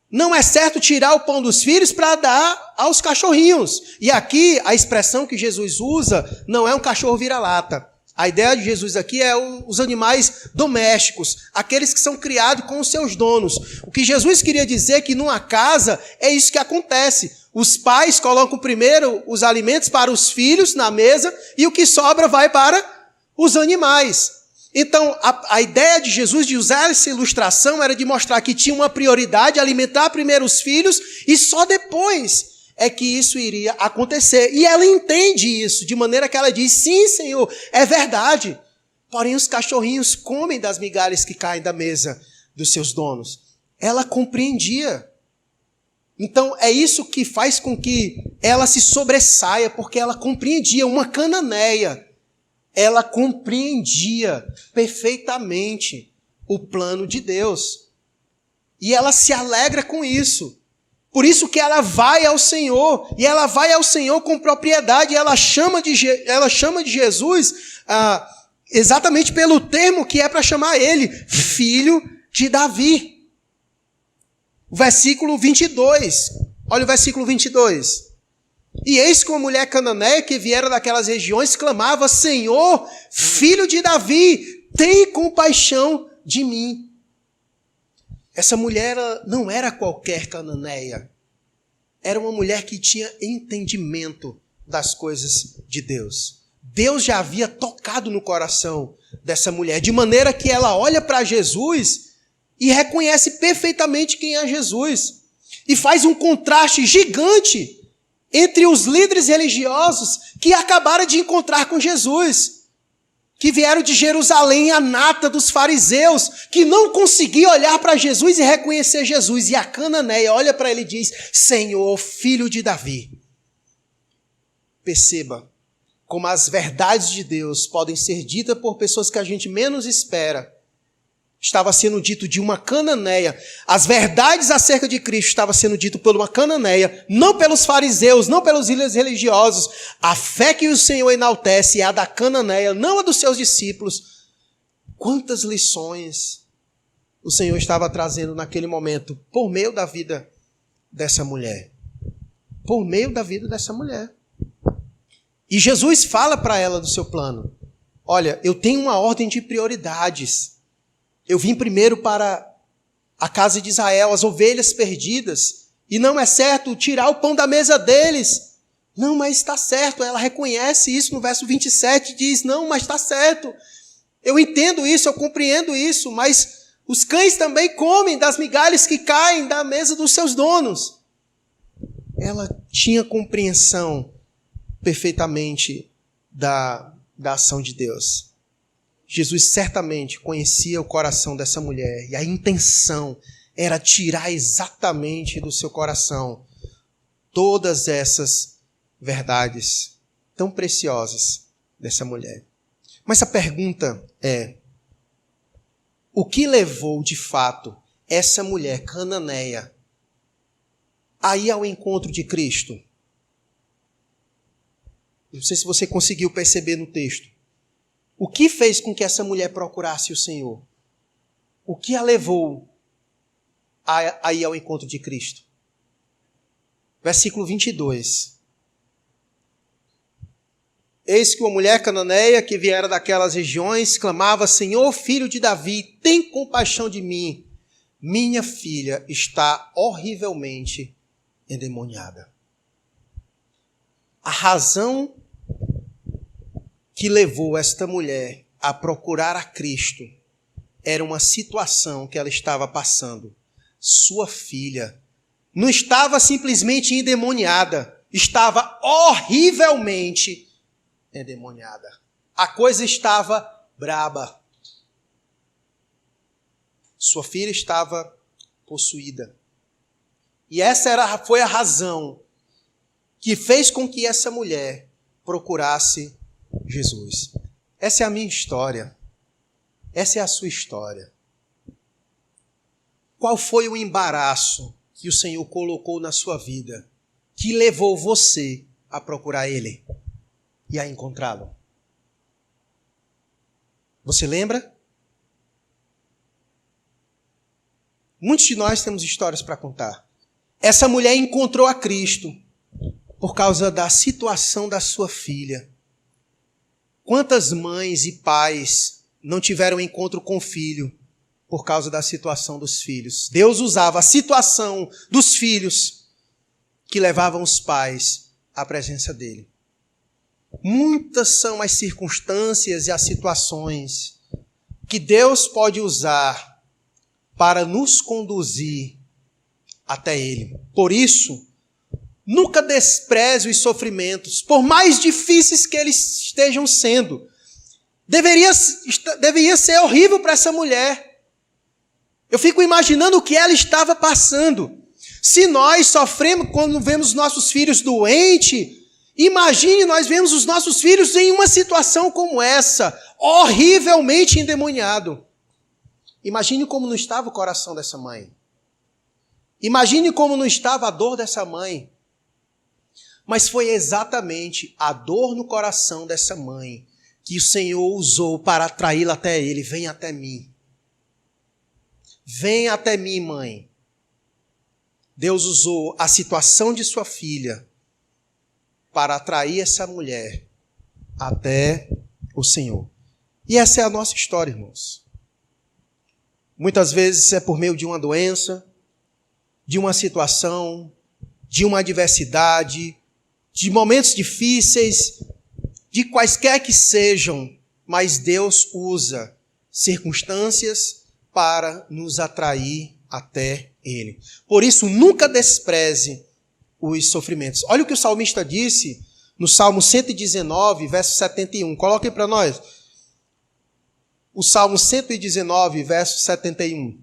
Não é certo tirar o pão dos filhos para dar aos cachorrinhos. E aqui a expressão que Jesus usa não é um cachorro vira-lata. A ideia de Jesus aqui é os animais domésticos, aqueles que são criados com os seus donos. O que Jesus queria dizer é que numa casa é isso que acontece. Os pais colocam primeiro os alimentos para os filhos na mesa e o que sobra vai para os animais. Então, a ideia de Jesus de usar essa ilustração era de mostrar que tinha uma prioridade, alimentar primeiro os filhos e só depois é que isso iria acontecer. E ela entende isso, de maneira que ela diz: sim, Senhor, é verdade. Porém, os cachorrinhos comem das migalhas que caem da mesa dos seus donos. Ela compreendia. Então, é isso que faz com que ela se sobressaia, porque ela compreendia. Uma cananeia, ela compreendia perfeitamente o plano de Deus. E ela se alegra com isso. Por isso que ela vai ao Senhor, e ela vai ao Senhor com propriedade, ela chama de Jesus exatamente pelo termo que é para chamar ele, filho de Davi. O versículo 22, olha o versículo 22. E eis que uma mulher cananeia que viera daquelas regiões clamava: Senhor, filho de Davi, tem compaixão de mim. Essa mulher não era qualquer cananeia. Era uma mulher que tinha entendimento das coisas de Deus. Deus já havia tocado no coração dessa mulher, de maneira que ela olha para Jesus e reconhece perfeitamente quem é Jesus. E faz um contraste gigante entre os líderes religiosos que acabaram de encontrar com Jesus, que vieram de Jerusalém, a nata dos fariseus, que não conseguiam olhar para Jesus e reconhecer Jesus. E a cananeia olha para ele e diz: Senhor, filho de Davi. Perceba como as verdades de Deus podem ser ditas por pessoas que a gente menos espera. Estava sendo dito de uma cananeia. As verdades acerca de Cristo estavam sendo dito por uma cananeia, não pelos fariseus, não pelos líderes religiosos. A fé que o Senhor enaltece é a da cananeia, não a dos seus discípulos. Quantas lições o Senhor estava trazendo naquele momento, por meio da vida dessa mulher. Por meio da vida dessa mulher. E Jesus fala para ela do seu plano. Olha, eu tenho uma ordem de prioridades. Eu vim primeiro para a casa de Israel, as ovelhas perdidas, e não é certo tirar o pão da mesa deles. Não, mas está certo. Ela reconhece isso no verso 27, diz: não, mas está certo. Eu entendo isso, eu compreendo isso, mas os cães também comem das migalhas que caem da mesa dos seus donos. Ela tinha compreensão perfeitamente da ação de Deus. Jesus certamente conhecia o coração dessa mulher e a intenção era tirar exatamente do seu coração todas essas verdades tão preciosas dessa mulher. Mas a pergunta é: o que levou de fato essa mulher cananeia a ir ao encontro de Cristo? Não sei se você conseguiu perceber no texto. O que fez com que essa mulher procurasse o Senhor? O que a levou a ir ao encontro de Cristo? Versículo 22. Eis que uma mulher cananeia que viera daquelas regiões clamava: Senhor, filho de Davi, tem compaixão de mim. Minha filha está horrivelmente endemoniada. A razão que levou esta mulher a procurar a Cristo era uma situação que ela estava passando. Sua filha não estava simplesmente endemoniada, estava horrivelmente endemoniada. A coisa estava braba. Sua filha estava possuída. E essa foi a razão que fez com que essa mulher procurasse Jesus. Essa é a minha história. Essa é a sua história. Qual foi o embaraço que o Senhor colocou na sua vida que levou você a procurar Ele e a encontrá-lo? Você lembra? Muitos de nós temos histórias para contar. Essa mulher encontrou a Cristo por causa da situação da sua filha. Quantas mães e pais não tiveram encontro com o filho por causa da situação dos filhos? Deus usava a situação dos filhos que levavam os pais à presença dele. Muitas são as circunstâncias e as situações que Deus pode usar para nos conduzir até Ele. Por isso, nunca despreze os sofrimentos, por mais difíceis que eles estejam sendo. Deveria ser horrível para essa mulher. Eu fico imaginando o que ela estava passando. Se nós sofremos quando vemos nossos filhos doentes, imagine nós vemos os nossos filhos em uma situação como essa, horrivelmente endemoniado. Imagine como não estava o coração dessa mãe. Imagine como não estava a dor dessa mãe. Mas foi exatamente a dor no coração dessa mãe que o Senhor usou para atraí-la até Ele. Vem até mim. Vem até mim, mãe. Deus usou a situação de sua filha para atrair essa mulher até o Senhor. E essa é a nossa história, irmãos. Muitas vezes é por meio de uma doença, de uma situação, de uma adversidade, de momentos difíceis, de quaisquer que sejam, mas Deus usa circunstâncias para nos atrair até Ele. Por isso, nunca despreze os sofrimentos. Olha o que o salmista disse no Salmo 119, verso 71. Coloquem para nós. O Salmo 119, verso 71.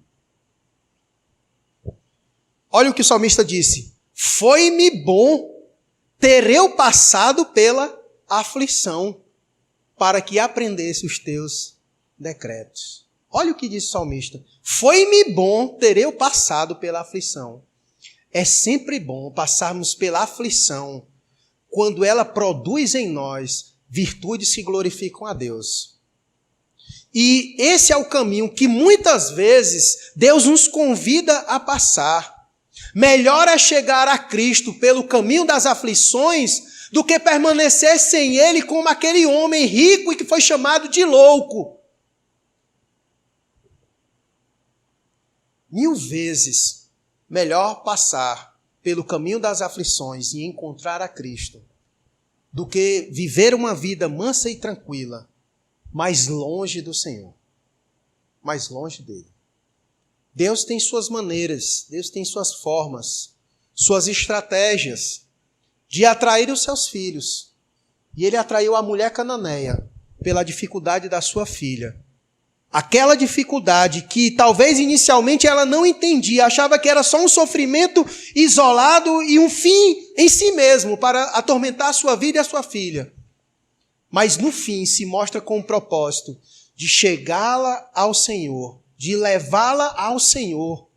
Olha o que o salmista disse. Foi-me bom ter eu passado pela aflição, para que aprendesse os teus decretos. Olha o que diz o salmista. Foi-me bom ter eu passado pela aflição. É sempre bom passarmos pela aflição, quando ela produz em nós virtudes que glorificam a Deus. E esse é o caminho que muitas vezes Deus nos convida a passar. Melhor é chegar a Cristo pelo caminho das aflições do que permanecer sem Ele como aquele homem rico e que foi chamado de louco. 1000 vezes melhor passar pelo caminho das aflições e encontrar a Cristo do que viver uma vida mansa e tranquila, mais longe do Senhor, mais longe dele. Deus tem suas maneiras, Deus tem suas formas, suas estratégias de atrair os seus filhos. E ele atraiu a mulher cananeia pela dificuldade da sua filha. Aquela dificuldade que talvez inicialmente ela não entendia, achava que era só um sofrimento isolado e um fim em si mesmo para atormentar a sua vida e a sua filha. Mas no fim se mostra com o propósito de chegá-la ao Senhor, de levá-la ao Senhor.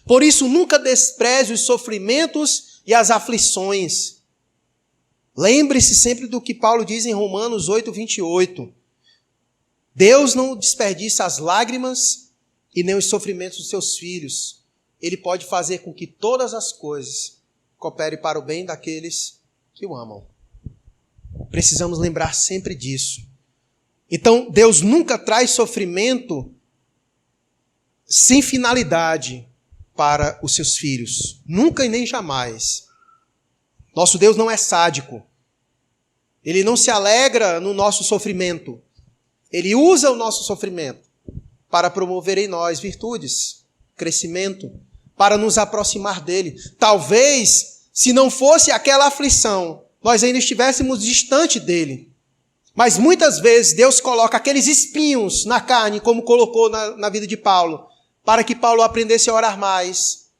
Por isso nunca despreze os sofrimentos e as aflições. Lembre-se sempre do que Paulo diz em Romanos 8, 28. Deus não desperdiça as lágrimas e nem os sofrimentos dos seus filhos. Ele pode fazer com que todas as coisas cooperem para o bem daqueles que o amam. Precisamos lembrar sempre disso. Então, Deus nunca traz sofrimento sem finalidade para os seus filhos. Nunca e nem jamais. Nosso Deus não é sádico. Ele não se alegra no nosso sofrimento. Ele usa o nosso sofrimento para promover em nós virtudes, crescimento, para nos aproximar dele. Talvez, se não fosse aquela aflição, nós ainda estivéssemos distante dele. Mas muitas vezes Deus coloca aqueles espinhos na carne, como colocou na vida de Paulo, para que Paulo aprendesse a orar mais.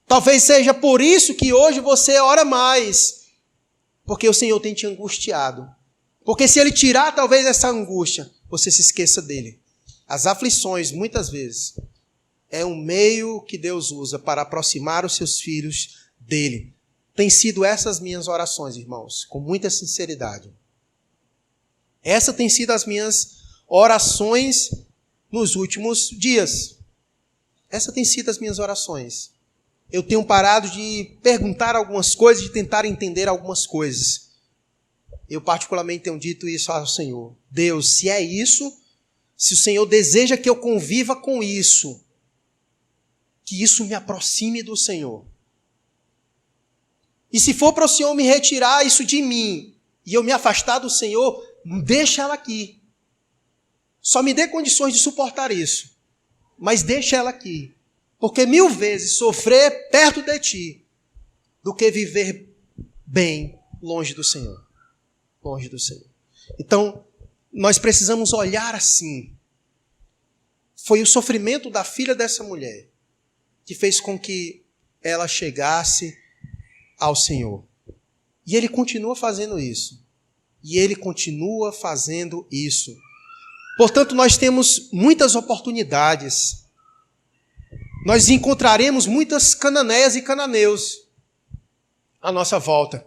Talvez seja por isso que hoje você ora mais, porque o Senhor tem te angustiado. Porque se Ele tirar talvez essa angústia, você se esqueça dele. As aflições, muitas vezes, é um meio que Deus usa para aproximar os seus filhos dele. Tem sido essas minhas orações, irmãos, com muita sinceridade. Essa tem sido as minhas orações nos últimos dias. Essa tem sido as minhas orações. Eu tenho parado de perguntar algumas coisas, de tentar entender algumas coisas. Eu particularmente tenho dito isso ao Senhor. Deus, se é isso, se o Senhor deseja que eu conviva com isso, que isso me aproxime do Senhor. E se for para o Senhor me retirar isso de mim, e eu me afastar do Senhor, deixa ela aqui. Só me dê condições de suportar isso. Mas deixa ela aqui. Porque 1000 vezes sofrer perto de ti do que viver bem longe do Senhor. Longe do Senhor. Então, nós precisamos olhar assim. Foi o sofrimento da filha dessa mulher que fez com que ela chegasse ao Senhor. E Ele continua fazendo isso. E Ele continua fazendo isso. Portanto, nós temos muitas oportunidades. Nós encontraremos muitas cananeias e cananeus à nossa volta.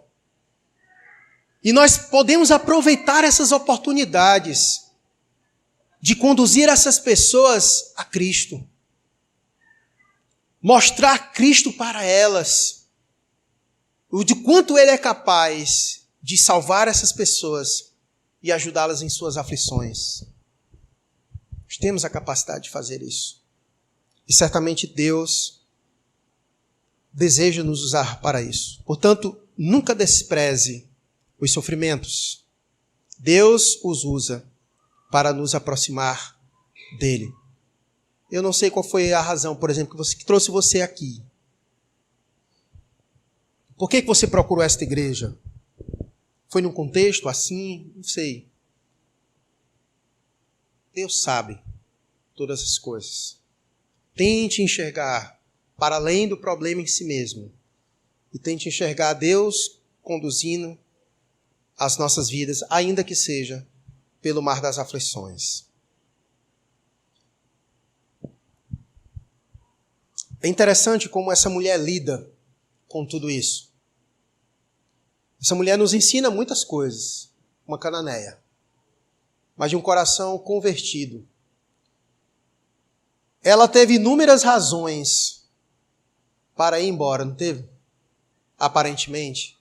E nós podemos aproveitar essas oportunidades de conduzir essas pessoas a Cristo. Mostrar Cristo para elas. O de quanto Ele é capaz de salvar essas pessoas e ajudá-las em suas aflições. Nós temos a capacidade de fazer isso. E certamente Deus deseja nos usar para isso. Portanto, nunca despreze os sofrimentos. Deus os usa para nos aproximar dele. Eu não sei qual foi a razão, por exemplo, que trouxe você aqui. Por que você procurou esta igreja? Foi num contexto assim? Não sei. Deus sabe todas as coisas. Tente enxergar para além do problema em si mesmo. E tente enxergar Deus conduzindo as nossas vidas, ainda que seja pelo mar das aflições. É interessante como essa mulher lida com tudo isso. Essa mulher nos ensina muitas coisas, uma cananeia, mas de um coração convertido. Ela teve inúmeras razões para ir embora, não teve? Aparentemente.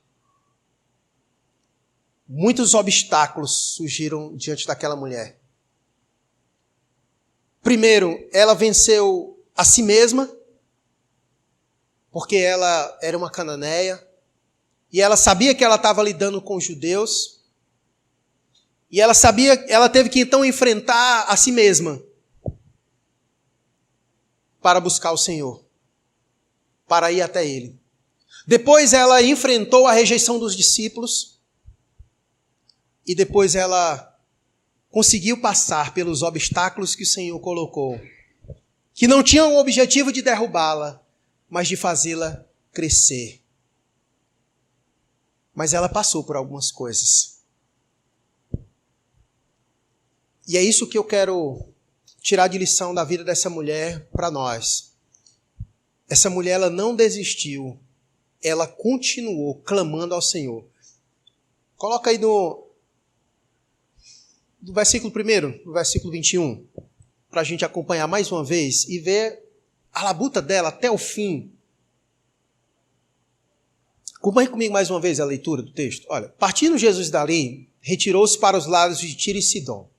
Muitos obstáculos surgiram diante daquela mulher. Primeiro, ela venceu a si mesma, porque ela era uma cananeia, e ela sabia que ela estava lidando com os judeus, e ela teve que então enfrentar a si mesma para buscar o Senhor, para ir até Ele. Depois ela enfrentou a rejeição dos discípulos, e depois ela conseguiu passar pelos obstáculos que o Senhor colocou, que não tinham o objetivo de derrubá-la, mas de fazê-la crescer. Mas ela passou por algumas coisas. E é isso que eu quero tirar de lição da vida dessa mulher para nós. Essa mulher, ela não desistiu. Ela continuou clamando ao Senhor. Coloca aí do versículo 1, do versículo 21, para a gente acompanhar mais uma vez e ver a labuta dela até o fim. Acompanhe comigo mais uma vez a leitura do texto. Olha, partindo Jesus dali, retirou-se para os lados de Tiro e Sidom.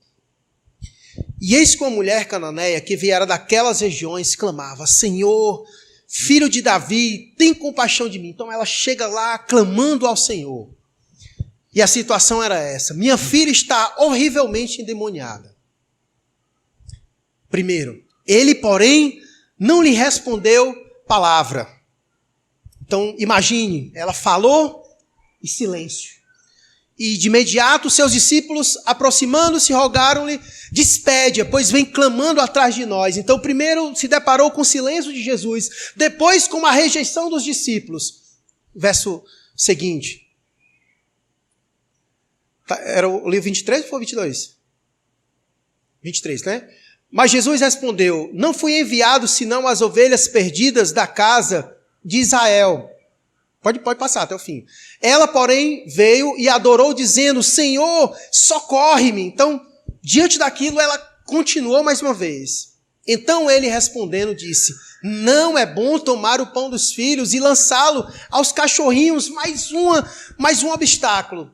E eis que uma mulher cananeia que viera daquelas regiões clamava: Senhor, filho de Davi, tem compaixão de mim. Então ela chega lá clamando ao Senhor. E a situação era essa: minha filha está horrivelmente endemoniada. Primeiro, ele, porém, não lhe respondeu palavra. Então, imagine, ela falou e silêncio. E de imediato seus discípulos, aproximando-se, rogaram-lhe: despede-a, pois vem clamando atrás de nós. Então, primeiro se deparou com o silêncio de Jesus, depois com a rejeição dos discípulos. Verso seguinte. Era o livro 23 ou foi 22? 23, né? Mas Jesus respondeu: não fui enviado senão as ovelhas perdidas da casa de Israel. Pode passar até o fim. Ela, porém, veio e adorou, dizendo: Senhor, socorre-me. Então, diante daquilo, ela continuou mais uma vez. Então ele, respondendo, disse: não é bom tomar o pão dos filhos e lançá-lo aos cachorrinhos. Mais um obstáculo.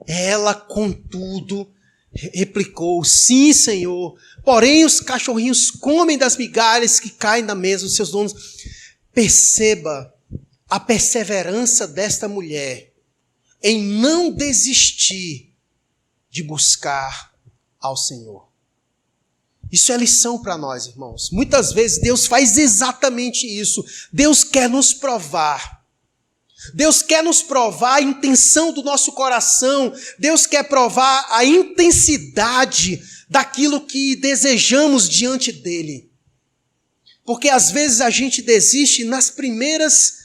Ela, contudo, replicou: sim, Senhor, porém os cachorrinhos comem das migalhas que caem na mesa dos seus donos. Perceba a perseverança desta mulher em não desistir de buscar ao Senhor. Isso é lição para nós, irmãos. Muitas vezes Deus faz exatamente isso. Deus quer nos provar. Deus quer nos provar a intenção do nosso coração. Deus quer provar a intensidade daquilo que desejamos diante dele. Porque às vezes a gente desiste nas primeiras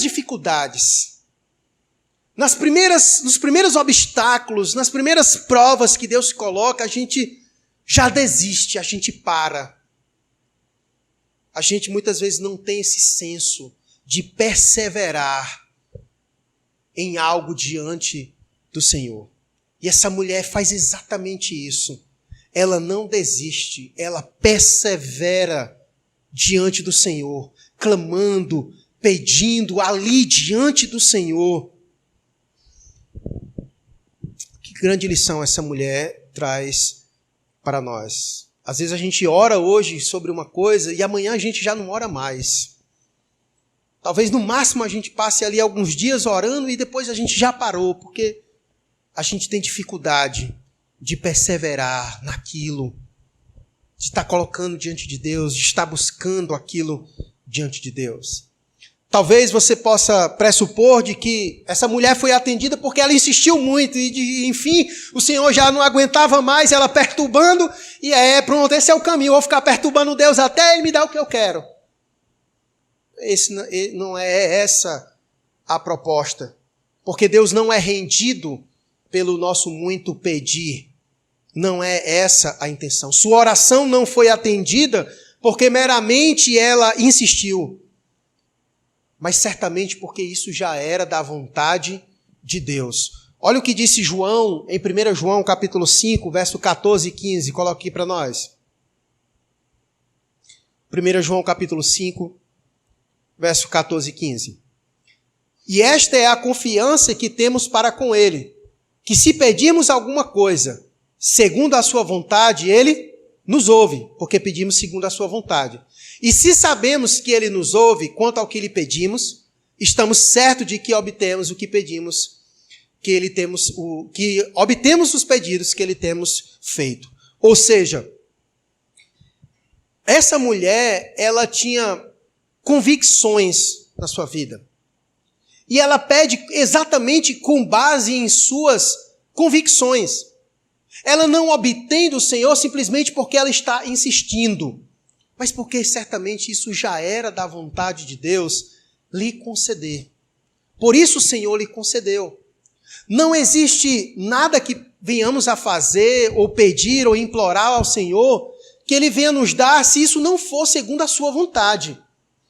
dificuldades, nos primeiros obstáculos, nas primeiras provas que Deus coloca, a gente já desiste, a gente para. A gente muitas vezes não tem esse senso de perseverar em algo diante do Senhor. E essa mulher faz exatamente isso. Ela não desiste, ela persevera diante do Senhor, clamando, pedindo ali diante do Senhor. Que grande lição essa mulher traz para nós. Às vezes a gente ora hoje sobre uma coisa e amanhã a gente já não ora mais. Talvez no máximo a gente passe ali alguns dias orando e depois a gente já parou, porque a gente tem dificuldade de perseverar naquilo, de estar colocando diante de Deus, de estar buscando aquilo diante de Deus. Talvez você possa pressupor de que essa mulher foi atendida porque ela insistiu muito e, enfim, o Senhor já não aguentava mais ela perturbando e pronto, esse é o caminho, eu vou ficar perturbando Deus até Ele me dar o que eu quero. Não é essa a proposta, porque Deus não é rendido pelo nosso muito pedir. Não é essa a intenção. Sua oração não foi atendida porque meramente ela insistiu, mas certamente porque isso já era da vontade de Deus. Olha o que disse João, em 1 João capítulo 5, verso 14 e 15. Coloca aqui para nós. 1 João capítulo 5, verso 14 e 15. E esta é a confiança que temos para com Ele, que se pedirmos alguma coisa, segundo a sua vontade, Ele nos ouve, porque pedimos segundo a sua vontade. E se sabemos que Ele nos ouve quanto ao que lhe pedimos, estamos certos de que obtemos o que pedimos, que obtemos os pedidos que Ele temos feito. Ou seja, essa mulher, ela tinha convicções na sua vida. E ela pede exatamente com base em suas convicções. Ela não obtém do Senhor simplesmente porque ela está insistindo, mas porque certamente isso já era da vontade de Deus lhe conceder. Por isso o Senhor lhe concedeu. Não existe nada que venhamos a fazer, ou pedir, ou implorar ao Senhor, que Ele venha nos dar se isso não for segundo a sua vontade.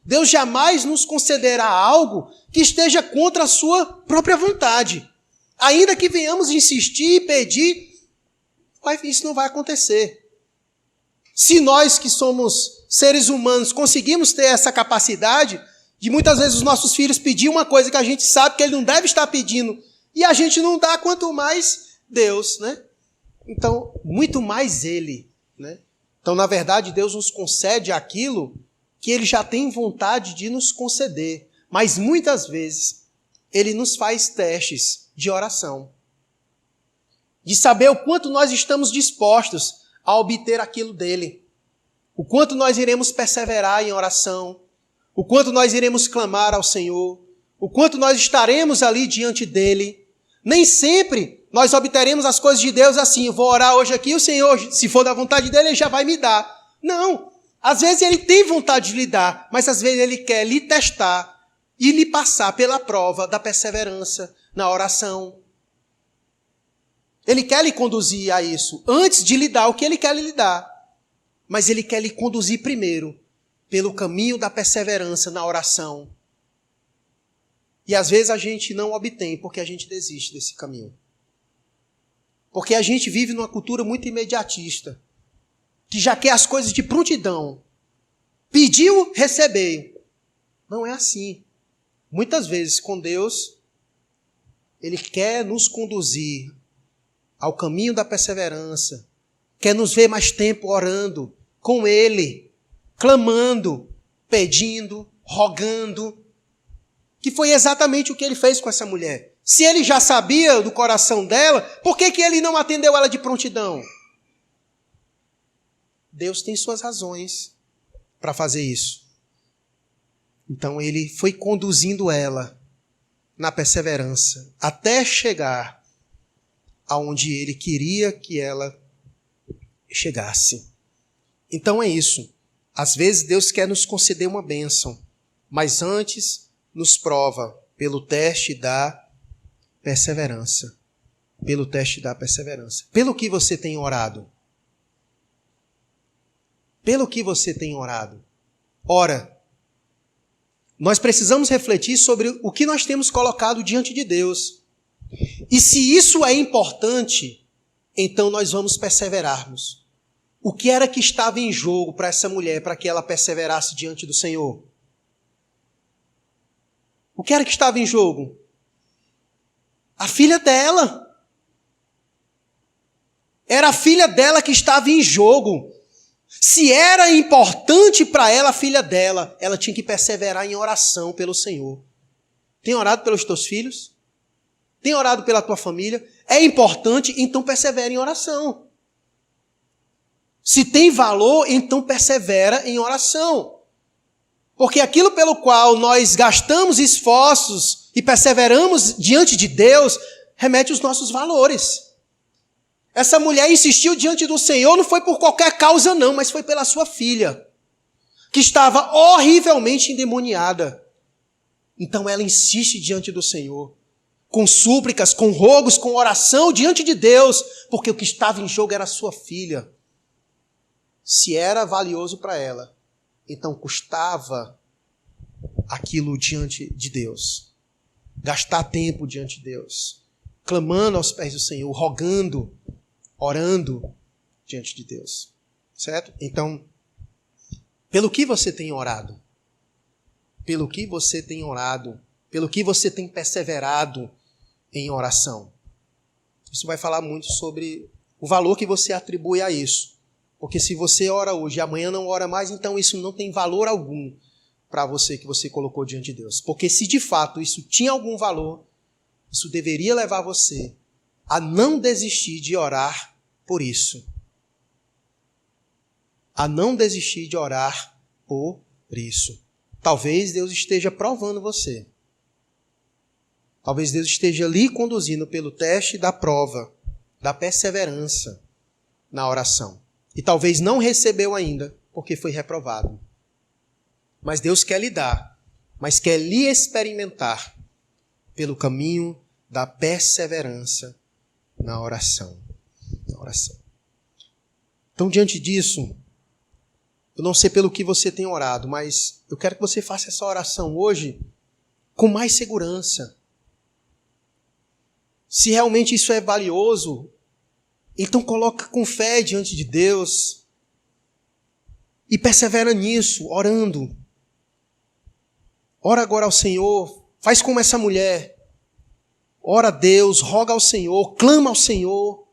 Deus jamais nos concederá algo que esteja contra a sua própria vontade. Ainda que venhamos insistir e pedir, isso não vai acontecer. Se nós que somos seres humanos conseguimos ter essa capacidade de muitas vezes os nossos filhos pedir uma coisa que a gente sabe que ele não deve estar pedindo e a gente não dá, quanto mais Deus, né? Então, muito mais Ele, né? Então, na verdade, Deus nos concede aquilo que Ele já tem vontade de nos conceder. Mas muitas vezes Ele nos faz testes de oração. De saber o quanto nós estamos dispostos a obter aquilo dele. O quanto nós iremos perseverar em oração. O quanto nós iremos clamar ao Senhor. O quanto nós estaremos ali diante dele. Nem sempre nós obteremos as coisas de Deus assim. Eu vou orar hoje aqui, o Senhor, se for da vontade dele, ele já vai me dar. Não. Às vezes ele tem vontade de lhe dar, mas às vezes ele quer lhe testar e lhe passar pela prova da perseverança na oração. Ele quer lhe conduzir a isso, antes de lhe dar o que ele quer lhe dar. Mas ele quer lhe conduzir primeiro pelo caminho da perseverança na oração. E às vezes a gente não obtém porque a gente desiste desse caminho. Porque a gente vive numa cultura muito imediatista, que já quer as coisas de prontidão. Pediu, recebeu. Não é assim. Muitas vezes com Deus, ele quer nos conduzir ao caminho da perseverança, quer nos ver mais tempo orando com ele, clamando, pedindo, rogando, que foi exatamente o que ele fez com essa mulher. Se ele já sabia do coração dela, por que ele não atendeu ela de prontidão? Deus tem suas razões para fazer isso. Então ele foi conduzindo ela na perseverança, até chegar aonde ele queria que ela chegasse. Então é isso. Às vezes Deus quer nos conceder uma bênção, mas antes nos prova pelo teste da perseverança. Pelo teste da perseverança. Pelo que você tem orado? Pelo que você tem orado? Ora, nós precisamos refletir sobre o que nós temos colocado diante de Deus. E se isso é importante, então nós vamos perseverarmos. O que era que estava em jogo para essa mulher, para que ela perseverasse diante do Senhor? O que era que estava em jogo? A filha dela. Era a filha dela que estava em jogo. Se era importante para ela, a filha dela, ela tinha que perseverar em oração pelo Senhor. Tem orado pelos teus filhos? Tem orado pela tua família? É importante, então persevera em oração. Se tem valor, então persevera em oração. Porque aquilo pelo qual nós gastamos esforços e perseveramos diante de Deus, remete aos nossos valores. Essa mulher insistiu diante do Senhor, não foi por qualquer causa não, mas foi pela sua filha, que estava horrivelmente endemoniada. Então ela insiste diante do Senhor, com súplicas, com rogos, com oração diante de Deus, porque o que estava em jogo era a sua filha. Se era valioso para ela, então custava aquilo diante de Deus. Gastar tempo diante de Deus, clamando aos pés do Senhor, rogando, orando diante de Deus. Certo? Então, pelo que você tem orado? Pelo que você tem orado? Pelo que você tem perseverado em oração? Isso vai falar muito sobre o valor que você atribui a isso. Porque se você ora hoje e amanhã não ora mais, então isso não tem valor algum para você que você colocou diante de Deus. Porque se de fato isso tinha algum valor, isso deveria levar você a não desistir de orar por isso. A não desistir de orar por isso. Talvez Deus esteja provando você. Talvez Deus esteja lhe conduzindo pelo teste da prova, da perseverança na oração. E talvez não recebeu ainda, porque foi reprovado. Mas Deus quer lhe dar, mas quer lhe experimentar pelo caminho da perseverança na oração. Na oração. Então, diante disso, eu não sei pelo que você tem orado, mas eu quero que você faça essa oração hoje com mais segurança. Se realmente isso é valioso, então coloca com fé diante de Deus e persevera nisso, orando. Ora agora ao Senhor, faz como essa mulher. Ora a Deus, roga ao Senhor, clama ao Senhor.